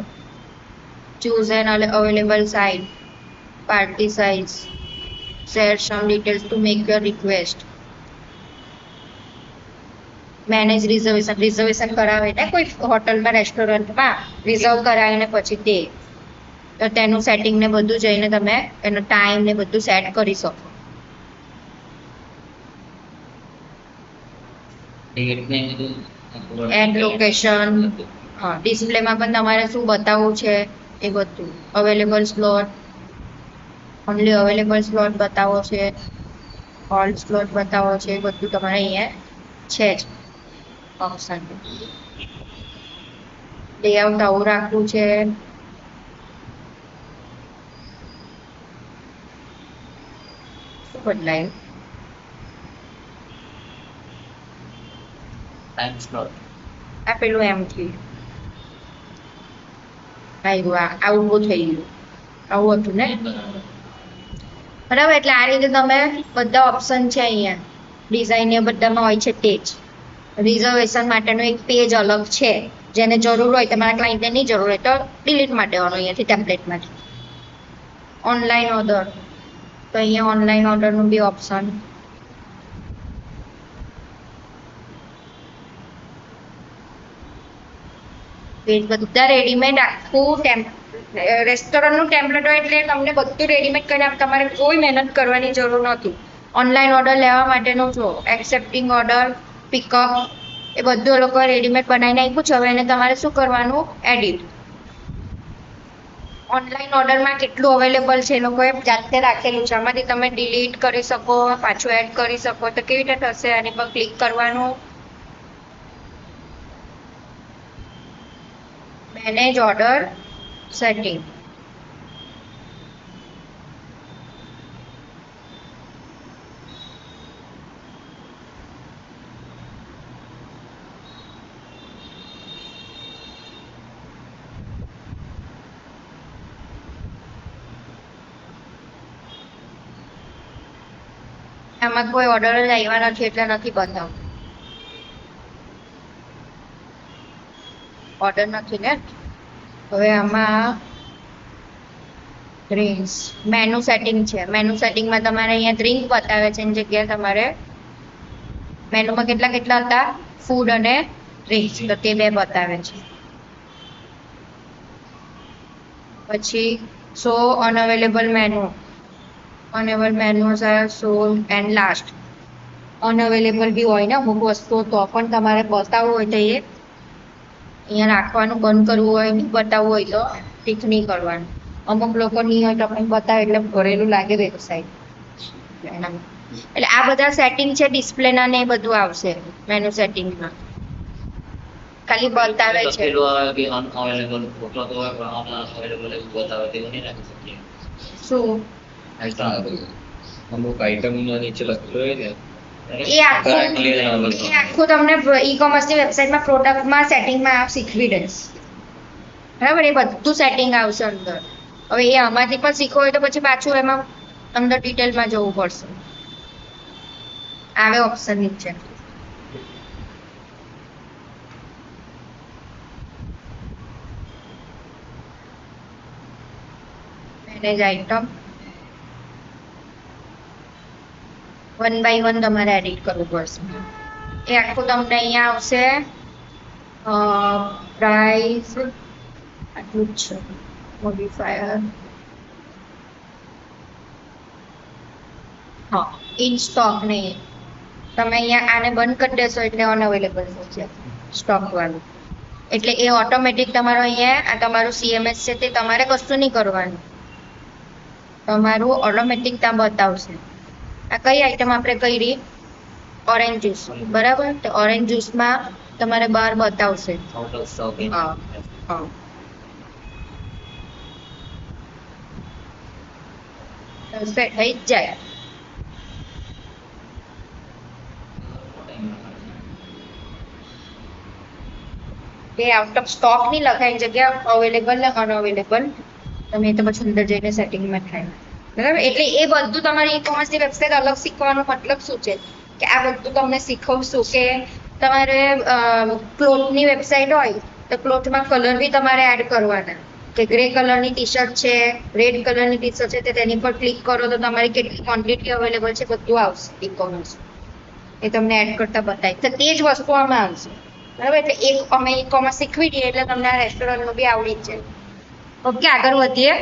choose an available site, party size, share some details to make your request. Manage reservation, reservation કરાવે ને કોઈ હોટલમાં રેસ્ટોરન્ટમાં રિઝર્વ કરાવીને પછી તે તો તેનું સેટિંગ ને બધું જઈને તમે એનો ટાઈમ ને બધું સેટ કરી શકો. એડ લોકેશન, હા, ડિસ્પ્લેમાં પણ તમારે શું બતાવવું છે એ બધું, available slot, only available slot બતાવો છે, ઓલ સ્લોટ બતાવો છે, એ બધું તમારે અહીંયા છે જ ઓપ્શન. લેઆઉટ આવું રાખવું છે. શું બદલાયું? ટાઈમ સ્લોટ આ પેલું એમ થયું, આવું બહુ થઈ ગયું, આવું હતું ને, બરાબર. એટલે આ રીતે તમે બધા ઓપ્શન છે અહીંયા ડિઝાઇન એ બધામાં હોય છે તે જ. રિઝર્વેશન માટેનું એક પેજ અલગ છે, જેને જરૂર હોય, તમારા ક્લાયન્ટને નહીં જરૂર હોય તો ડિલીટ માટે દેવાનું અહીંયાથી ટેમ્પલેટમાંથી. ઓનલાઈન ઓર્ડર, તો અહીંયા ઓનલાઈન ઓર્ડરનું બી ઓપ્શન. બધા રેડીમેડ આખું રેસ્ટોરન્ટનું ટેમ્પલેટ હોય એટલે તમને બધું રેડીમેડ કરીને તમારે કોઈ મહેનત કરવાની જરૂર નથી. ઓનલાઈન ઓર્ડર લેવા માટેનું જો એક્સેપ્ટિંગ ઓર્ડર, પિકઅપ, એ બધું લોકો રેડીમેડ બનાવીને આપ્યું છે. હવે એને તમારે શું કરવાનું? એડિટ. ઓનલાઈન ઓર્ડરમાં કેટલું અવેલેબલ છે એ લોકોએ જાતે રાખેલું છે, આમાંથી તમે ડિલીટ કરી શકો, પાછું એડ કરી શકો. તો કેવી રીતે થશે? આની પર ક્લિક કરવાનું, મેનેજ ઓર્ડર સેટિંગ. આમાં કોઈ ઓર્ડર જ આવ્યા નથી એટલે નથી બતાવતું. ઓર્ડર નથી ને. હવે આમાં ડ્રિંક્સ મેનુ સેટિંગ છે. મેનુ સેટિંગમાં તમારે અહીંયા ડ્રિંક બતાવે છે, એની જગ્યાએ તમારે મેનુમાં કેટલા કેટલા હતા? ફૂડ અને ડ્રિંક્સ, તો તે બે બતાવે છે. પછી show unavailable menu, unavailable menus are shown and last. Unavailable be હોય ને અમુક વસ્તુઓ, તો પણ તમારે બતાવવું હોય તો એ અહીંયા રાખવાનું, બંધ કરવું હોય, નહીં બતાવવું હોય તો ટીક નહીં કરવાનું. અમુક લોકો નહીં હોય તો આપણે બતાવે એટલે ભરેલું લાગે વેબસાઇટ. એટલે આ બધા સેટિંગ છે ડિસ્પ્લેના ને એ બધું આવશે મેનુ સેટિંગમાં. ખાલી બતાવે છે. શું અમુક આઈટમ નીચે લખેલું હોય ને એ આખું તમને ઈ કોમર્સની વેબસાઇટમાં પ્રોડક્ટમાં સેટિંગમાં શીખવી દેશ, બરાબર. એ બધું સેટિંગ આવશે અંદર. હવે એ આમાંથી પણ શીખવું હોય તો પછી પાછું એમાં અંદર ડિટેલમાં જવું પડશે. આવે ઓપ્શન નીચે. Manage item, one by one તમારે એડિટ કરવું પડશે. એ આખું તમને અહીંયા આવશે. પ્રાઇસ આટલું જ છે. મોડિફાયર, હા, ઇન સ્ટોક નહીં. તમે અહીંયા આને બંધ કરી દેશો એટલે અનઅવેલેબલ થશે સ્ટોક વાળું. એટલે એ ઓટોમેટિક તમારો અહીંયા આ તમારું CMS છે તે તમારે કશું નહીં કરવાનું, તમારું ઓટોમેટિક ત્યાં બતાવશે. આ કઈ આઈટમ આપણે કરી? ઓરેન્જ જ્યુસ, બરાબર. તો ઓરેન્જ જ્યુસમાં તમારે બહાર બતાવશે. હા હા, થઈ જ જાય. એ આઉટ ઓફ સ્ટોક નહીં લખાય, જગ્યા અવેલેબલ ને અનઅવેલેબલ. તમે તો પછી અંદર જઈને સેટિંગમાં થાય, બરાબર. એટલે એ બધું તમારી ઈ કોમર્સની વેબસાઇટ અલગ શીખવાનો મતલબ શું છે કે આ બધું તમને શીખવશું કે તમારે ક્લોથની વેબસાઇટ હોય તો ક્લોથમાં કલર બી તમારે એડ કરવાના, કે ગ્રે કલરની ટી શર્ટ છે, રેડ કલરની ટી શર્ટ છે, તો તેની પર ક્લિક કરો તો તમારી કેટલી ક્વોન્ટિટી અવેલેબલ છે બધું આવશે ઈ કોમર્સ. એ તમને એડ કરતા બતાવી તો તે જ વસ્તુ આમાં આવશે, બરાબર. એટલે એક અમે ઈ કોમર્સ શીખવી દઈએ એટલે તમને આ રેસ્ટોરન્ટનું બી આવડી જ જાય. ઓકે, આગળ વધીએ.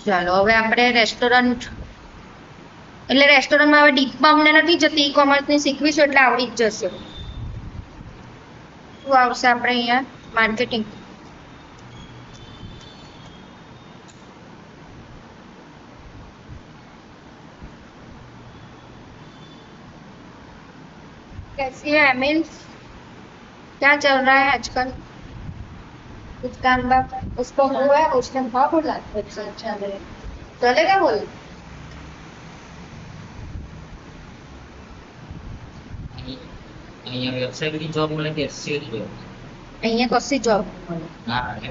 ચાલો હવે આપણે રેસ્ટોરન્ટ એટલે રેસ્ટોરન્ટમાં હવે ડીપમાં અમને નથી જતી, ઈ કોમર્સની શીખવીશું એટલે આવડી જ જશે. શું આવશે આપણે અહીંયા? માર્કેટિંગ. कैसी है एमिल? क्या चल रहा है आजकल? कुछ काम बात उसको हुआ है? उसने हाँ बोला अच्छा चलेगा बोल. અહીંયા વેબસાઇટની જોબ મળે કે એસસીઓ ની જોબ? અહીંયા કશી જોબ મળે. ના એટલે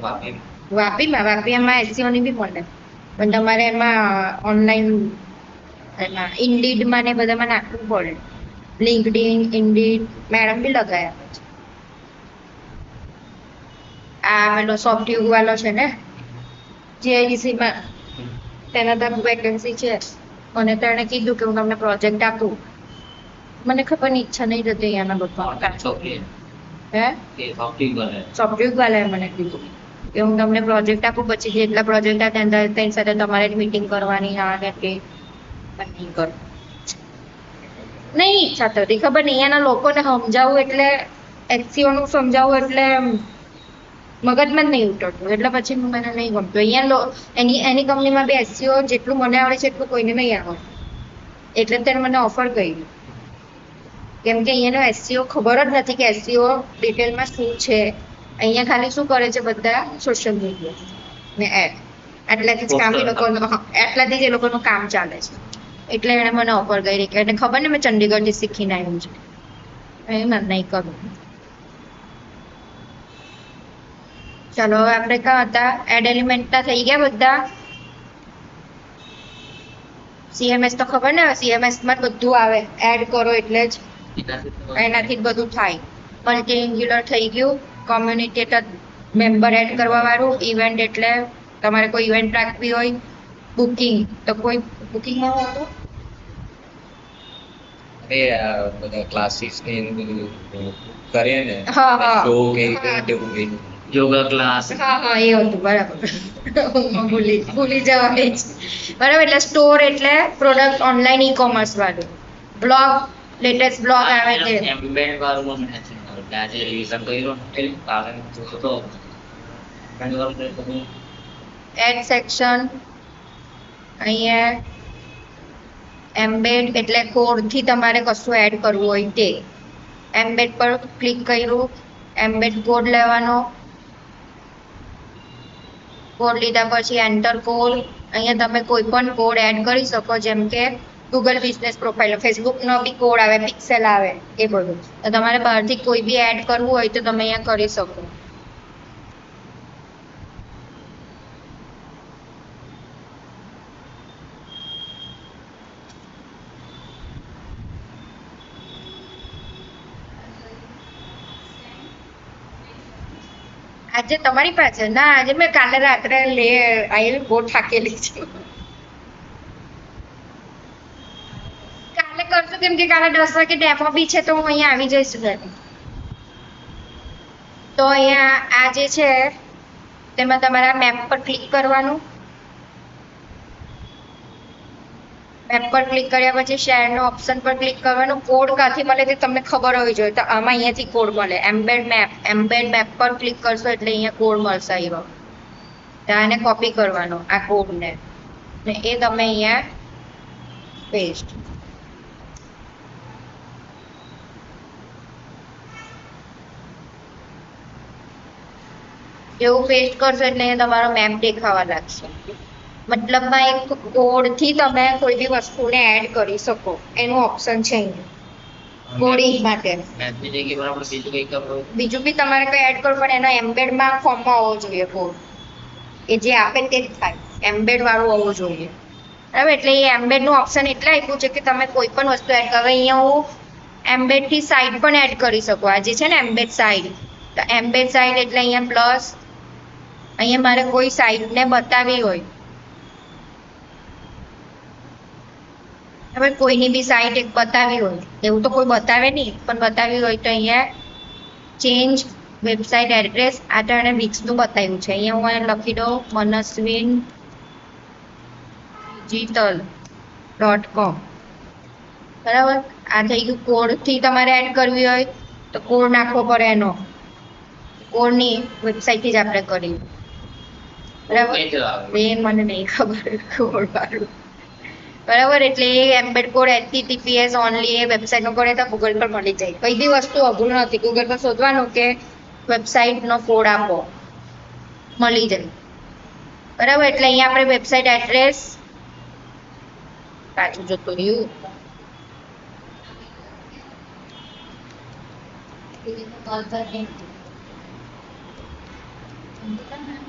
વાપી વાપીમાં એસસીઓની બી મળે, પણ તમારે એમાં ઓનલાઈન એમાં ઇન્ડીડમાં ને બધામાં નાખવું પડે. લિંક્ડઇન, ઇન્ડીડ મેડમ બી લગાયા છે. આ પેલો સોફ્ટવેર વાળો છે ને જીઆઈડીસીમાં, તેના તરફ વેકેન્સી છે. મને તેણે કીધું કે હું તમને પ્રોજેક્ટ આપું. મને ખબર ની ઈચ્છા નહીં થતી અહીંયાના બધા. હે સોફ્ટવેર વાળાએ મને કીધું કે હું તમને પ્રોજેક્ટ આપું, પછી જેટલા પ્રોજેક્ટ આવે તેની સાથે તમારે મીટિંગ કરવાની. હા કે નહીં કર નહીં ઈચ્છા થતી. ખબર નહીં અહીંયાના લોકોને સમજાવવું એટલે એચસીઓનું સમજાવવું એટલે મગજમાં જ નહીં ઉતરતું, એટલે પછી મને નહીં ગમતું. અહીંયા એની કંપનીમાં બી એસસીઓ જેટલું મને આવડે છે એટલું કોઈને નહીં આવડે, એટલે તેને મને ઓફર કરી. કેમ કે અહીંયાનો એસસીઓ ખબર જ નથી કે એસસીઓ ડિટેલમાં શું છે. અહીંયા ખાલી શું કરે છે બધા? સોશિયલ મીડિયા ને એડ. આટલાથી જ કામ એ લોકોનું, આટલાથી જ એ લોકોનું કામ ચાલે છે. એટલે એણે મને ઓફર કરી કે એને ખબર ને મેં ચંડીગઢથી શીખીને આવ્યું છે, એ મને નહીં કરું. ચાલો હવે આપણે ક્યાં હતા? એડ એલિમેન્ટના થઈ ગયા બધા. સીએમએસ તો ખબર ને, સીએમએસમાં બધું આવે, એડ કરો એટલે જ એનાથી જ બધું થાય. મલ્ટીએન્ગ્યુલર થઈ ગયું. કોમ્યુનિટી એટલે મેમ્બર એડ કરવા વાળું. ઇવેન્ટ એટલે તમારે કોઈ ઇવેન્ટ રાખવી હોય. બુકિંગ તો કોઈ બુકિંગમાં હતું બધા ક્લાસીસ ને કરીએ ને, હા હા શો કે યોગા ક્લાસ. હા હા એ હતું બરાબર. ભૂલી જવાય જ. બરાબર. એટલે સ્ટોર એટલે પ્રોડક્ટ ઓનલાઈન ઈ કોમર્સ વાળું. બ્લોગ, લેટેસ્ટ બ્લોગ આવે તે. એમ્બેડ વાળું મને છે. આજે રિવિઝન કર્યું એટલે કારણ તો ઘણી વાર તમે એડ સેક્શન. અહીંયા એમ્બેડ એટલે કોડથી તમારે કશું એડ કરવું હોય તે. એમ્બેડ પર ક્લિક કર્યું. એમ્બેડ કોડ લેવાનો. કોડ લીધા પછી એન્ટર કોડ. અહીંયા તમે કોઈ પણ કોડ એડ કરી શકો, જેમ કે ગૂગલ બિઝનેસ પ્રોફાઇલ, ફેસબુકનો બી કોડ આવે, પિક્સેલ આવે, એ બધું. તો તમારે બહારથી કોઈ બી એડ કરવું હોય તો તમે અહીંયા કરી શકો. આજે તમારી પાસે ના, આજે મેં કાલે રાત્રે આવી બહુ થાકેલી છું. કાલે કરશું, કેમ કે કાલે 10 વાગે ડેમો બી છે, તો હું અહીંયા આવી જઈશ ઘરે. તો અહીંયા આ જે છે તેમાં તમારા મેપ પર ક્લિક કરવાનું. મેપ પર ક્લિક કર્યા પછી શેરનો ઓપ્શન પર ક્લિક કરવાનું. કોડ ક્યાંથી મળે તે તમને ખબર હોવી જોઈએ, તો આમાં અહીંયાથી કોડ મળે. એમ્બેડ મેપ પર ક્લિક કરશો એટલે અહીંયા કોડ મળશે. આવ્યો તો આને કોપી કરવાનો, આ કોડને, ને એ તમે અહીંયા પેસ્ટ. એવું પેસ્ટ કરશો એટલે અહીંયા તમારો મેપ દેખાવા લાગશે. મતલબમાં એક કોડથી તમે કોઈ બી વસ્તુને એડ કરી શકો, એનું ઓપ્શન છે અહીંયા કોડિંગ માટે. બીજું બી તમારે કંઈ એડ કરવું પણ એનો એમ્બેડમાં ફોર્મમાં હોવો જોઈએ કોડ. એ જે આપે તે જ થાય, એમ્બેડ વાળું હોવું જોઈએ. બરાબર. એટલે એ એમ્બેડનું ઓપ્શન એટલે આપ્યું છે કે તમે કોઈ પણ વસ્તુ એડ કરો. અહીંયા હું એમ્બેડથી સાઇડ પણ એડ કરી શકો. આ જે છે ને એમ્બેડ સાઇડ, તો એમ્બેડ સાઇડ એટલે અહીંયા પ્લસ. અહીંયા મારે કોઈ સાઇડને બતાવી હોય, હવે કોઈની બી સાઇટ એક બતાવી હોય, એવું તો કોઈ બતાવે નહીં, પણ બતાવી હોય તો અહીંયા ચેન્જ વેબસાઇટ એડ્રેસ. આ તો એને વિક્સનું બતાવ્યું છે. અહીંયા હું લખી દઉં manaswindigital.com. બરાબર. આ થઈ ગયું કોડ થી તમારે એડ કરવી હોય તો કોડ નાખવો પડે એનો. કોડની વેબસાઇટ થી જ આપણે કરીએ. બરાબર. એ મને નહીં ખબર કોડ વાળું. બરાબર. એટલે એ એમ્બેડ કોડ HTTPS ઓનલી એ વેબસાઇટ નો કોડ તો ગૂગલ પર મળી જાય. કઈ બી વસ્તુ અઘરું નથી. ગૂગલ પર શોધવાનું કે વેબસાઇટ નો કોડ આપો, મળી જાય. બરાબર. એટલે અહીંયા આપણે વેબસાઇટ એડ્રેસ પાછું જતું રહ્યું.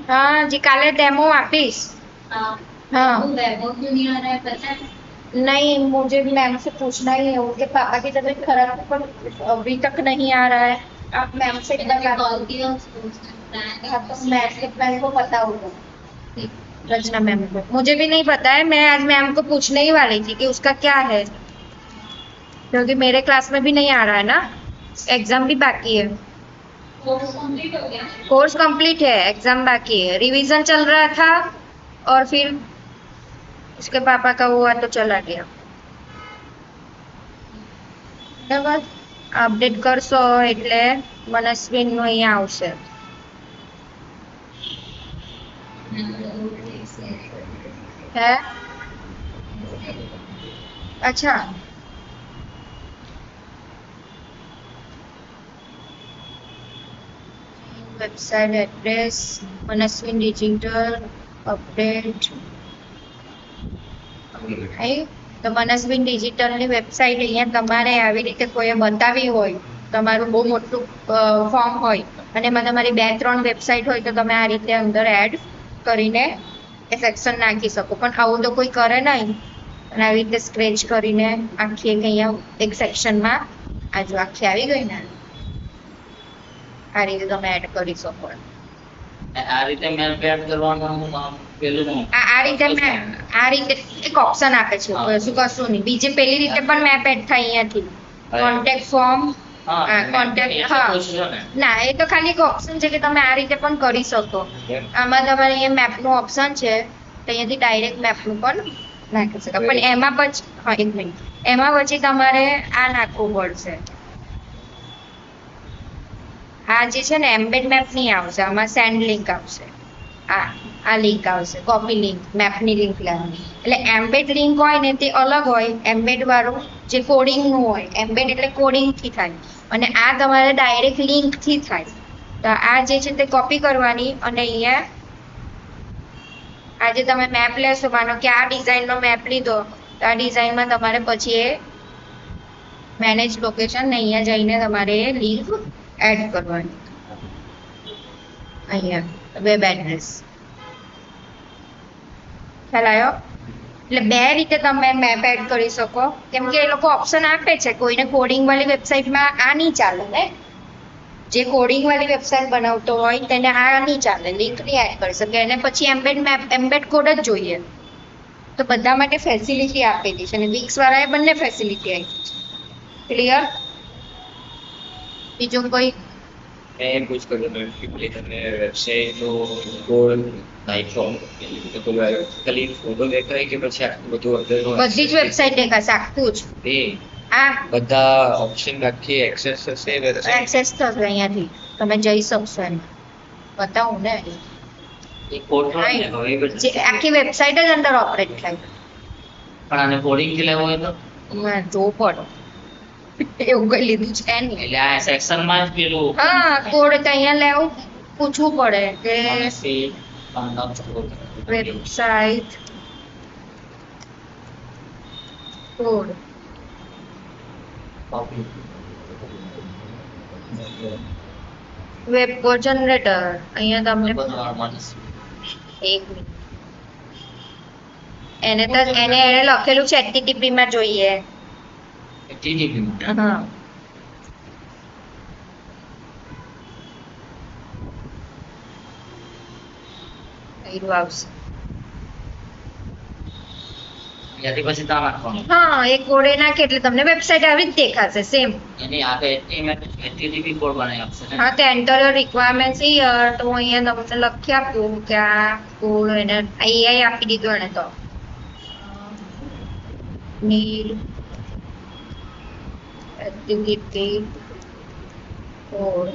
हाँ जी काले डेमो वापिस हाँ नहीं मुझे मैम से पूछना ही है उनके पापा की तबीयत खराब है पर अभी तक नहीं आ रहा है आप मैम से हाँ तो मैम को पता होगा रचना मैम को मुझे भी नहीं पता है मैं आज मैम को पूछने ही वाली थी कि उसका क्या है क्योंकि मेरे क्लास में भी नहीं आ रहा है ना एग्जाम भी बाकी है कोर्स कंप्लीट है एग्जाम बाकी है रिवीजन चल रहा था और फिर उसके पापा का हुआ तो चला गया बराबर अपडेट करशो એટલે મનસ્વીન નું અહીંયા આવશે है अच्छा વેબસાઇટ એડ્રેસ મનસ્વીન ડિજિટલ અપડેટ તો મનસ્વીન ડિજિટલની વેબસાઇટ અહીંયા તમારે આવી રીતે કોઈએ બતાવી હોય તમારું બહુ મોટું ફોર્મ હોય અને એમાં તમારી 2-3 વેબસાઇટ હોય તો તમે આ રીતે અંદર એડ કરીને એ સેક્શન નાખી શકો પણ આવું તો કોઈ કરે નહીં અને આવી રીતે સ્ક્રેચ કરીને આખી અહીંયા એક સેક્શનમાં આ જો આખી આવી ગઈ ને આ રીતે તમે એડ કરી શકો આ રીતે મેપ એડ કરવાનું પેલું આ રીતે આ રીતે એક ઓપ્શન આપે છે શું કશું નહીં બીજે પેલી રીતે પણ મેપ એડ થાય અહીંયાથી કોન્ટેક્ટ ફોર્મ કોન્ટેક્ટ હા ના એ તો ખાલી એક ઓપ્શન છે કે તમે આ રીતે પણ કરી શકો આમાં તમારે અહીંયા મેપનું ઓપ્શન છે તો અહીંયાથી ડાયરેક્ટ મેપનું પણ નાખી શકો પણ એમાં પછી હા એક મિનિટ એમાં પછી તમારે આ નાખવું પડશે આ જે છે ને એમ્બેડ મેપ નહીં આવશે આમાં સેન્ડ લિંક આવશે આ લિંક આવશે કોપી લિંક મેપની લિંક લેવાની એટલે એમ્બેડ લિંક હોય ને તે અલગ હોય એમ્બેડ વાળું જે કોડિંગનું હોય એમ્બેડ એટલે કોડિંગથી થાય અને આ તમારે ડાયરેક્ટ લિંકથી થાય તો આ જે છે તે કોપી કરવાની અને અહીંયા આજે તમે મેપ લેશો માનો કે આ ડિઝાઇનનો મેપ લીધો તો આ ડિઝાઇનમાં તમારે પછી એ મેનેજ લોકેશન ને અહીંયા જઈને તમારે એ લિંક એડ કરવાની અહીંયા વેબ એડ્રેસ ખ્યાલ આવ્યો એટલે બે રીતે તમે મેપ એડ કરી શકો કેમ કે એ લોકો ઓપ્શન આપે છે કોઈને કોડિંગ વાળી વેબસાઇટમાં આ નહીં ચાલે ને જે કોડિંગ વાળી વેબસાઇટ બનાવતો હોય તેને આ નહીં ચાલે લિંક નહીં એડ કરી શકે એને પછી એમ્બેડ મેપ એમ્બેડ કોડ જ જોઈએ તો બધા માટે ફેસિલિટી આપેલી છે અને વિક્સ વાળાએ બંને ફેસિલિટી આપી છે ક્લિયર બીજું કોઈ મેં પૂછ કર્યો કે પેલી તમે વેબસાઇટનો કોડ નાખ્યો તો ખાલી ફોટો દેખાય કે પછી આખું બધું અંદર બધી જ વેબસાઇટ દેખાશે આખું જ એ આ બધા ઓપ્શન બાકી એક્સેસ થશે એક્સેસ થશે અહીંયાથી તમે જઈ શકશો એમ બતાવું ને એ કોડ ને હવે જે આખી વેબસાઇટ જ અંદર ઓપરેટ થાય પણ આને કોડિંગ થી લેવો હોય તો જો પડો એવું કઈ લીધું છે નહીં એટલે આ સેક્શન માં જ પેલું હા કોડ તો અહીંયા લેવું પૂછવું પડે કે website code web code generator અહીંયા તમને એક મિનિટ એને લખેલું છે HTTP માં જોઈએ હા આવશે ત્યાંથી પછી ત્યાં નાખવાનું હા એ કોડે નાખે એટલે તમને વેબસાઇટ આવી જ દેખાશે સેમ એની આગળ HTTP કોડ બનાવી આપશે ને હા તો એન્ટર યોર રિક્વાયરમેન્ટ્સ હિયર તો અહીંયા તમને લખી આપ્યું કે આ કોડ એને AI આપી દીધો એને તો નીડ એક્ટિવિટી કોડ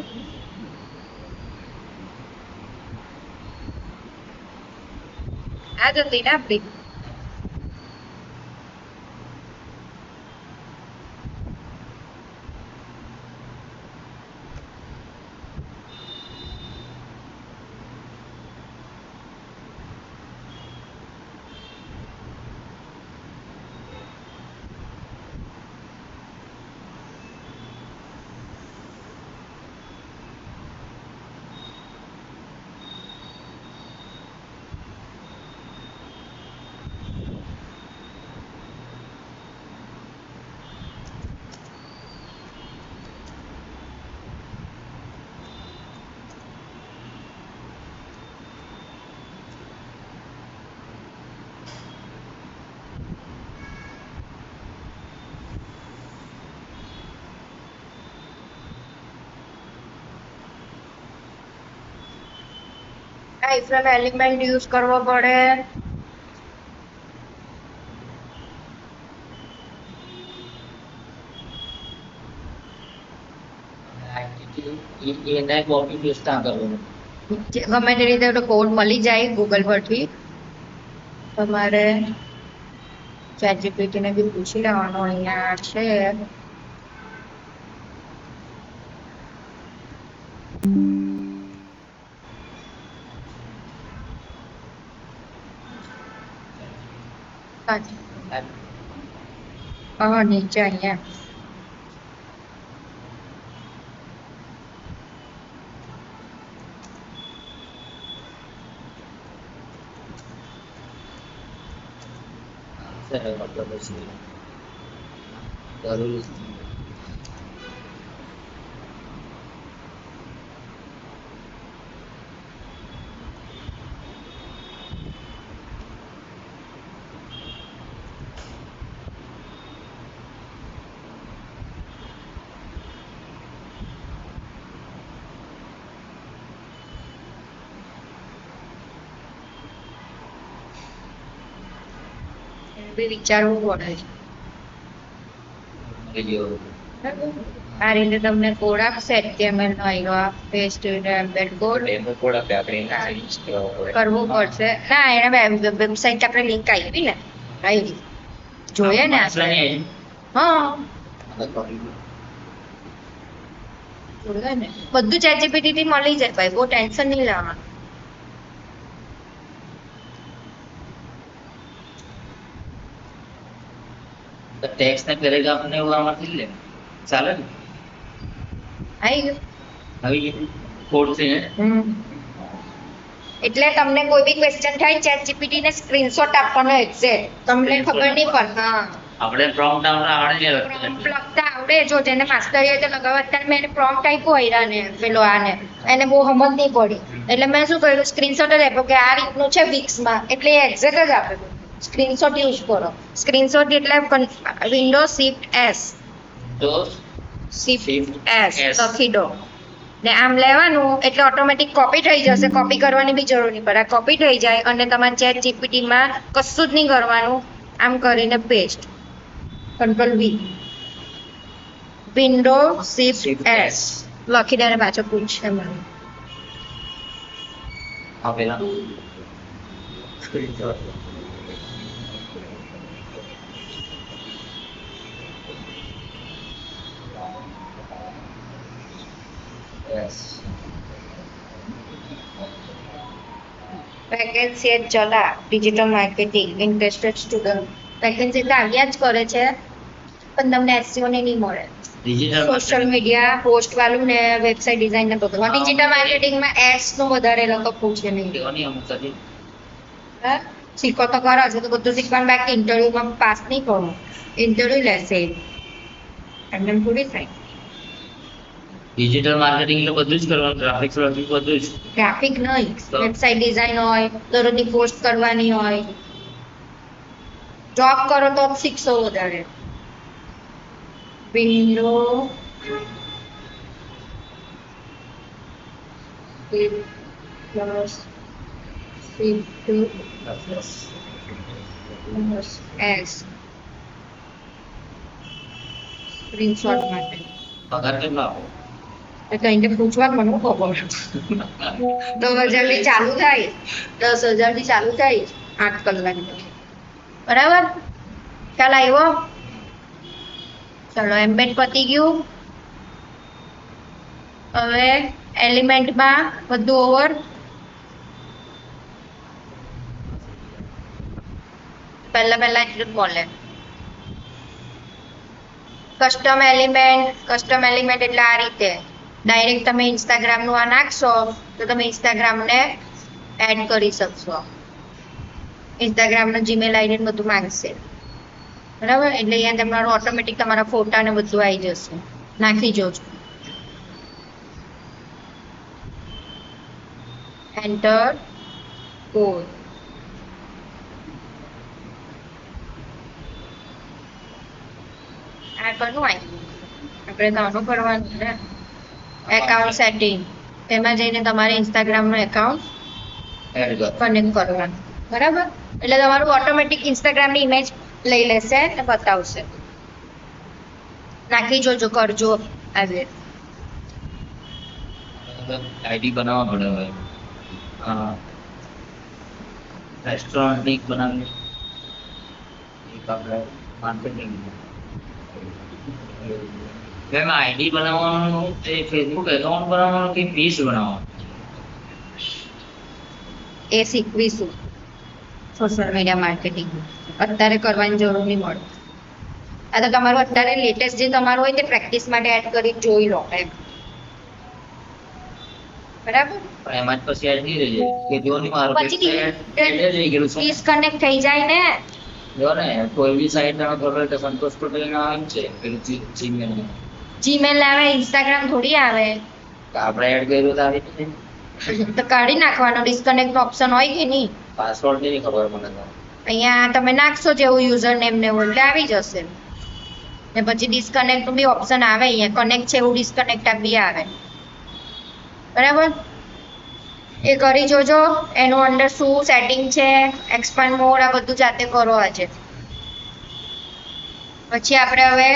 આ જ હતી ને આપણી iframe એલિમેન્ટ યુઝ કરવો પડે એને કોપી પેસ્ટ ના કરવાનું. ગમે તે રીતે કોડ મળી જાય ગૂગલ પરથી તમારે ChatGPT ને બી પૂછી લેવાનું અહીંયા છે નીચે અહીંયા મતલબ જરૂરી બી વિચારવું પડે આ રીતે તમને કોડ આપશે HTML નો આવ્યો paste embed code demo code આપે આપણે કરવું પડશે ના એને વેબસાઇટ આપણે લિંક આપી ને આવી જોઈએ ને આપણે હા જોઈએ ને બધું ChatGPT થી મળી જાય ભાઈ બહુ ટેન્શન નહીં લેવાનું ટેક્સ ને પેરેગ્રાફ ને એવું આમાંથી લે ચાલે ને આવી ગયું આવી કોડ છે એટલે તમને કોઈ બી ક્વેશ્ચન થાય ChatGPT ને સ્ક્રીનશોટ આપવાનો એક્ઝેક્ટ તમને ખબર નહીં પડે હા આપણે પ્રોમ્પ્ટ આવડે પ્રોમ્પ્ટ લખતા આવડે જો જેને માસ્ટરી હોય તો લગાવવા અત્યારે મેં એને પ્રોમ્પ્ટ આપ્યો હીરાને પેલો આને એને બહુ સમજ નહીં પડી એટલે મેં શું કર્યું સ્ક્રીનશોટ જ આપ્યો કે આ રીતનું છે વિક્સમાં એટલે એક્ઝેક્ટ જ આપેલું સ્ક્રીનશોટ યુઝ કરો સ્ક્રીનશોટ એટલે વિન્ડો શિફ્ટ એસ તો શિફ્ટ એસ લખી દો ને આમ લેવાનું એટલે ઓટોમેટિક કોપી થઈ જશે કોપી કરવાની બી જરૂર નહીં પડે કોપી થઈ જાય અને તમારે ChatGPT માં કશું જ નહીં કરવાનું આમ કરીને paste control V window shift S લખી દે પાછો પૂછશે મને આપેલા સ્ક્રીનશોટ Yes. વેકેન્સી ચલા digital marketing interested student vacancy તો આવ્યા જ કરે છે પણ તમને SEO ને નહીં મળે સોશિયલ મીડિયા પોસ્ટ વાળું ને વેબસાઇટ ડિઝાઇન ને બધું ડિજિટલ માર્કેટિંગમાં એડ્સ નું વધારે લોકો પૂછે નહીં શીખો તો કરો છો તો બધું શીખવાનું બાકી ઇન્ટરવ્યુમાં પાસ નહીં કરો ઇન્ટરવ્યુ લેશે એમને થોડી થાય ડિજિટલ માર્કેટિંગ એટલે બધું જ કરવાનું ગ્રાફિક્સ બધું જ ગ્રાફિક નહીં વેબસાઇટ ડિઝાઇન હોય દરરોજની પોસ્ટ કરવાની હોય જોબ કરો તો જ શીખશો વધારે વિન્ડો સ્ક્રીનશોટ માટે પગાર કેટલો આપો? એટલે એને પૂછવા મને ખબર 10,000 થી ચાલુ થાય 10,000 થી ચાલુ થાય 8 કલાક બરાબર ખ્યાલ આવ્યો ચલો એમ્બેડ પતી ગયું હવે એલિમેન્ટમાં બધું ઓવર પહેલા એટલું બોલે કસ્ટમ એલિમેન્ટ એટલે આ રીતે ડાયરેક્ટ તમે ઇન્સ્ટાગ્રામનું આ નાખશો તો તમે ઇન્સ્ટાગ્રામને એડ કરી શકશો ઇન્સ્ટાગ્રામનો જીમેલ આઈડી બધું માંગશે બરાબર એટલે અહીંયા તમારું ઓટોમેટિક તમારા ફોટા ને બધું આવી જશે નાખી જોજો એન્ટર કોડ આ કરવું આપણે કામનું કરવાનું છે એકાઉન્ટ સેટિંગ તેમાં જઈને તમારે ઇન્સ્ટાગ્રામનું એકાઉન્ટ કનેક્ટ કરવાનું બરાબર એટલે તમારું ઓટોમેટિક ઇન્સ્ટાગ્રામની ઇમેજ લઈ લેશે અને બતાવશે નાખી જોજો કરજો આજે આઈડી બનાવવા પડે હવે રેસ્ટોરન્ટ એક બનાવી એક આપણે માર્કેટિંગ મેમ આઈડી બનાવવાનું તે ફેસબુક એકાઉન્ટ બનાવવાનું કે પેજ બનાવવાનું એ શીખવીશું સોશિયલ મીડિયા માર્કેટિંગ અત્યારે કરવાની જરૂર નહીં મળે આ તો તમારું અત્યારે લેટેસ્ટ જે તમારું હોય તે પ્રેક્ટિસ માટે એડ કરી જોઈ લો એમ બરાબર પણ એમાં જ પછી એડ નહીં રહી જાય કે જો નહીં મારું પછી એડ રહી ગયેલું છે ડિસ્કનેક્ટ થઈ જાય ને જો ને કોઈ બી સાઈટ ના ખબર કે સંતોષ પટેલ ના આવે છે પેલું જીમેલ જીમેલ આવે ઇન્સ્ટાગ્રામ થોડી આવે આપણે એડ કર્યું તો આવી નહીં તો કાઢી નાખવાનો ડિસ્કનેક્ટ ઓપ્શન હોય કે નહીં પાસવર્ડ નહીં ખબર મને તો અહીંયા તમે નાખશો જેવું યુઝર નેમ ને એવું એટલે આવી જશે ને પછી ડિસ્કનેક્ટ બી ઓપ્શન આવે અહીંયા કનેક્ટ છે એવું ડિસ્કનેક્ટ બી આવે બરાબર એ કરી જોજો એનું અંદર શું સેટિંગ છે એક્સપાન્ડ મોડ આ બધું જાતે કરો આજે પછી આપણે હવે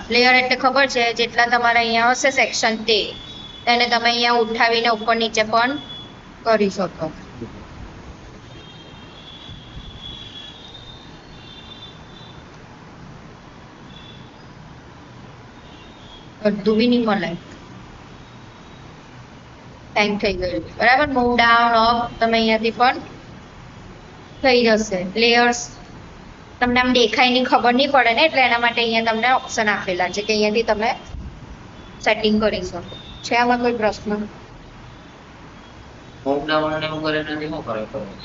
લેયર એટલે ખબર છે જેટલા તમારા અહીંયા હશે સેક્શન તે એને તમે અહીંયા ઉઠાવીને ઉપર નીચે પણ કરી શકો બધું બી નહીં મળે ટાઈમ થઈ ગયો બરાબર મૂવ ડાઉન અપ તમે અહીંયાથી પણ થઈ જશે લેયર્સ તમને આમ દેખાય ની ખબર નહીં પડે ને એટલે એના માટે અહીંયા તમને ઓપ્શન આપેલા છે કે અહીંયાથી તમે સેટિંગ કરી શકો છે આમાં કોઈ પ્રશ્ન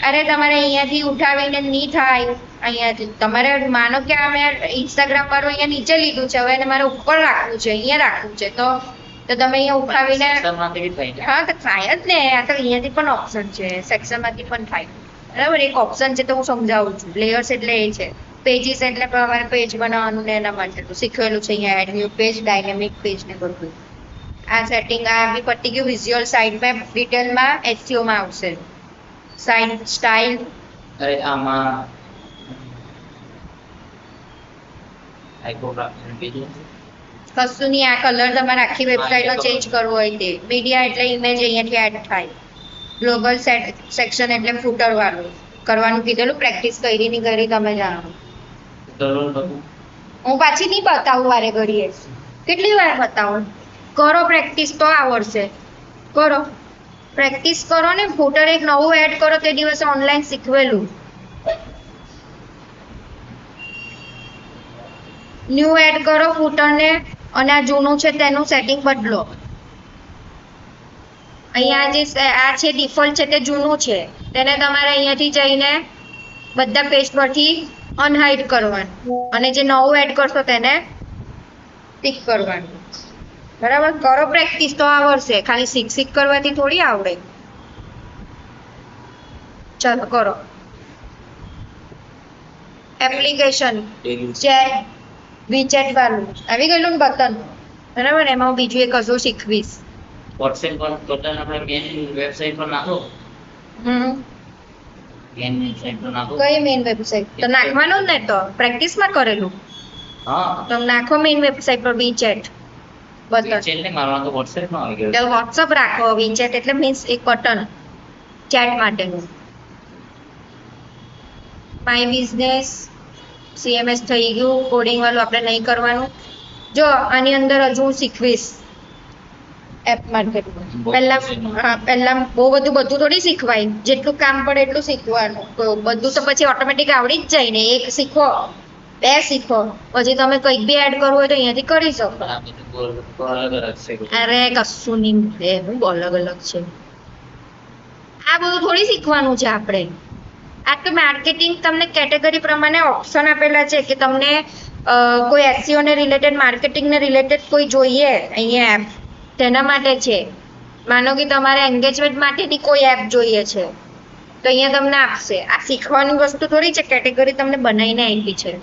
અરે તમારે અહીંયાથી ઉઠાવીને નહીં થાય અહીંયાથી તમારે માનો કે અમે ઇન્સ્ટાગ્રામ વાળું અહીંયા નીચે લીધું છે હવે એને મારે ઉપર રાખવું છે અહીંયા રાખવું છે તો તમે અહીંયા ઉઠાવીને હા તો થાય જ ને આ તો અહીંયાથી પણ ઓપ્શન છે સેક્શનમાંથી પણ થાય બરાબર એક ઓપ્શન છે તો હું સમજાવું છું લેયર્સ એટલે એ છે પેજીસ એટલે તમારે પેજ બનાવવાનું ને એના માટે શીખવેલું છે અહીંયા add new page dynamic page ને બધું આ સેટિંગ આ બી પતી ગયું વિઝ્યુઅલ સાઇટ મેપ ડિટેલમાં એસઈઓ માં આવશે સાઇટ સ્ટાઇલ અરે આમાં ટાઇપોગ્રાફી કશું નહીં આ કલર તમારે આખી વેબસાઇટનો ચેન્જ કરવો હોય તે મીડિયા એટલે ઇમેજ અહીંયાથી એડ થાય ગ્લોબલ સેક્શન એટલે ફૂટર વાળું કરવાનું કીધેલું પ્રેક્ટિસ કરી ની કરી તમે જાણો હું પાછી નહીં બતાવું વારે ઘડીએ કેટલી વાર બતાવું કરો પ્રેક્ટિસ તો આવડશે કરો પ્રેક્ટિસ કરો ને ફૂટર એક નવું એડ કરો તે દિવસે ઓનલાઈન શીખવેલું ન્યૂ એડ કરો ફૂટરને અને આ જૂનું છે તેનું સેટિંગ બદલો અહીંયા જે આ છે ડિફોલ્ટ છે તે જૂનું છે તેને તમારે અહીંયાથી જઈને બધા પેજ પરથી અનહાઇડ કરવાનું અને જે નવું એડ કરશો તેને ટિક કરવાનું બરાબર કરો પ્રેક્ટિસ તો આવડશે ખાલી શીખ કરવાથી થોડી આવડે ચાલો કરો એપ્લિકેશન ચેટ વીચેટ વાળું આવી ગયેલું ને બટન બરાબર એમાં હું બીજું એક હજુ શીખવીશ વોટ્સએપ પર બટન આપણે મેન વેબસાઇટ પર નાખો મેન વેબસાઇટ પર નાખો કઈ મેન વેબસાઇટ તો નાખવાનું જ ને તો પ્રેક્ટિસમાં કરેલું હા તમે નાખો મેઇન વેબસાઇટ પર વીચેટ બટન, WeChat ને મારવા તો WhatsApp માં આવી ગયું. તો વોટ્સઅપ રાખો. વીચેટ એટલે મીન્સ એક બટન ચેટ માટેનું. માય બિઝનેસ CMS થઈ ગયું. કોડિંગ વાળું આપણે નહીં કરવાનું. જો આની અંદર હજુ હું શીખવીશ એપ માર્કેટિંગ. પહેલા બહુ બધું થોડી શીખવાય. જેટલું કામ પડે એટલું શીખવાનું. તો બધું તો પછી ઓટોમેટિક આવડી જ જાય ને. એક શીખો, બે શીખો, પછી તમે કંઈક બી એડ કરવું હોય તો અહીંયાથી કરી શકો. આ બધું અલગ અલગ છે. અરે કશું નહીં, હું અલગ અલગ છે. આ બધું થોડી શીખવાનું છે આપણે. આ તો માર્કેટિંગ તમને કેટેગરી પ્રમાણે ઓપ્શન આપેલા છે કે તમને કોઈ SEO ને રિલેટેડ, માર્કેટિંગ ને રિલેટેડ કોઈ જોઈએ અહીંયા એપ, તેના માટે છે. માનો કે તમારે એન્ગેજમેન્ટ માટેની કોઈ એપ જોઈએ છે તો અહીંયા તમને આપશે. આ શીખવાની વસ્તુ થોડી છે, કેટેગરી તમને બનાવીને આપી છે.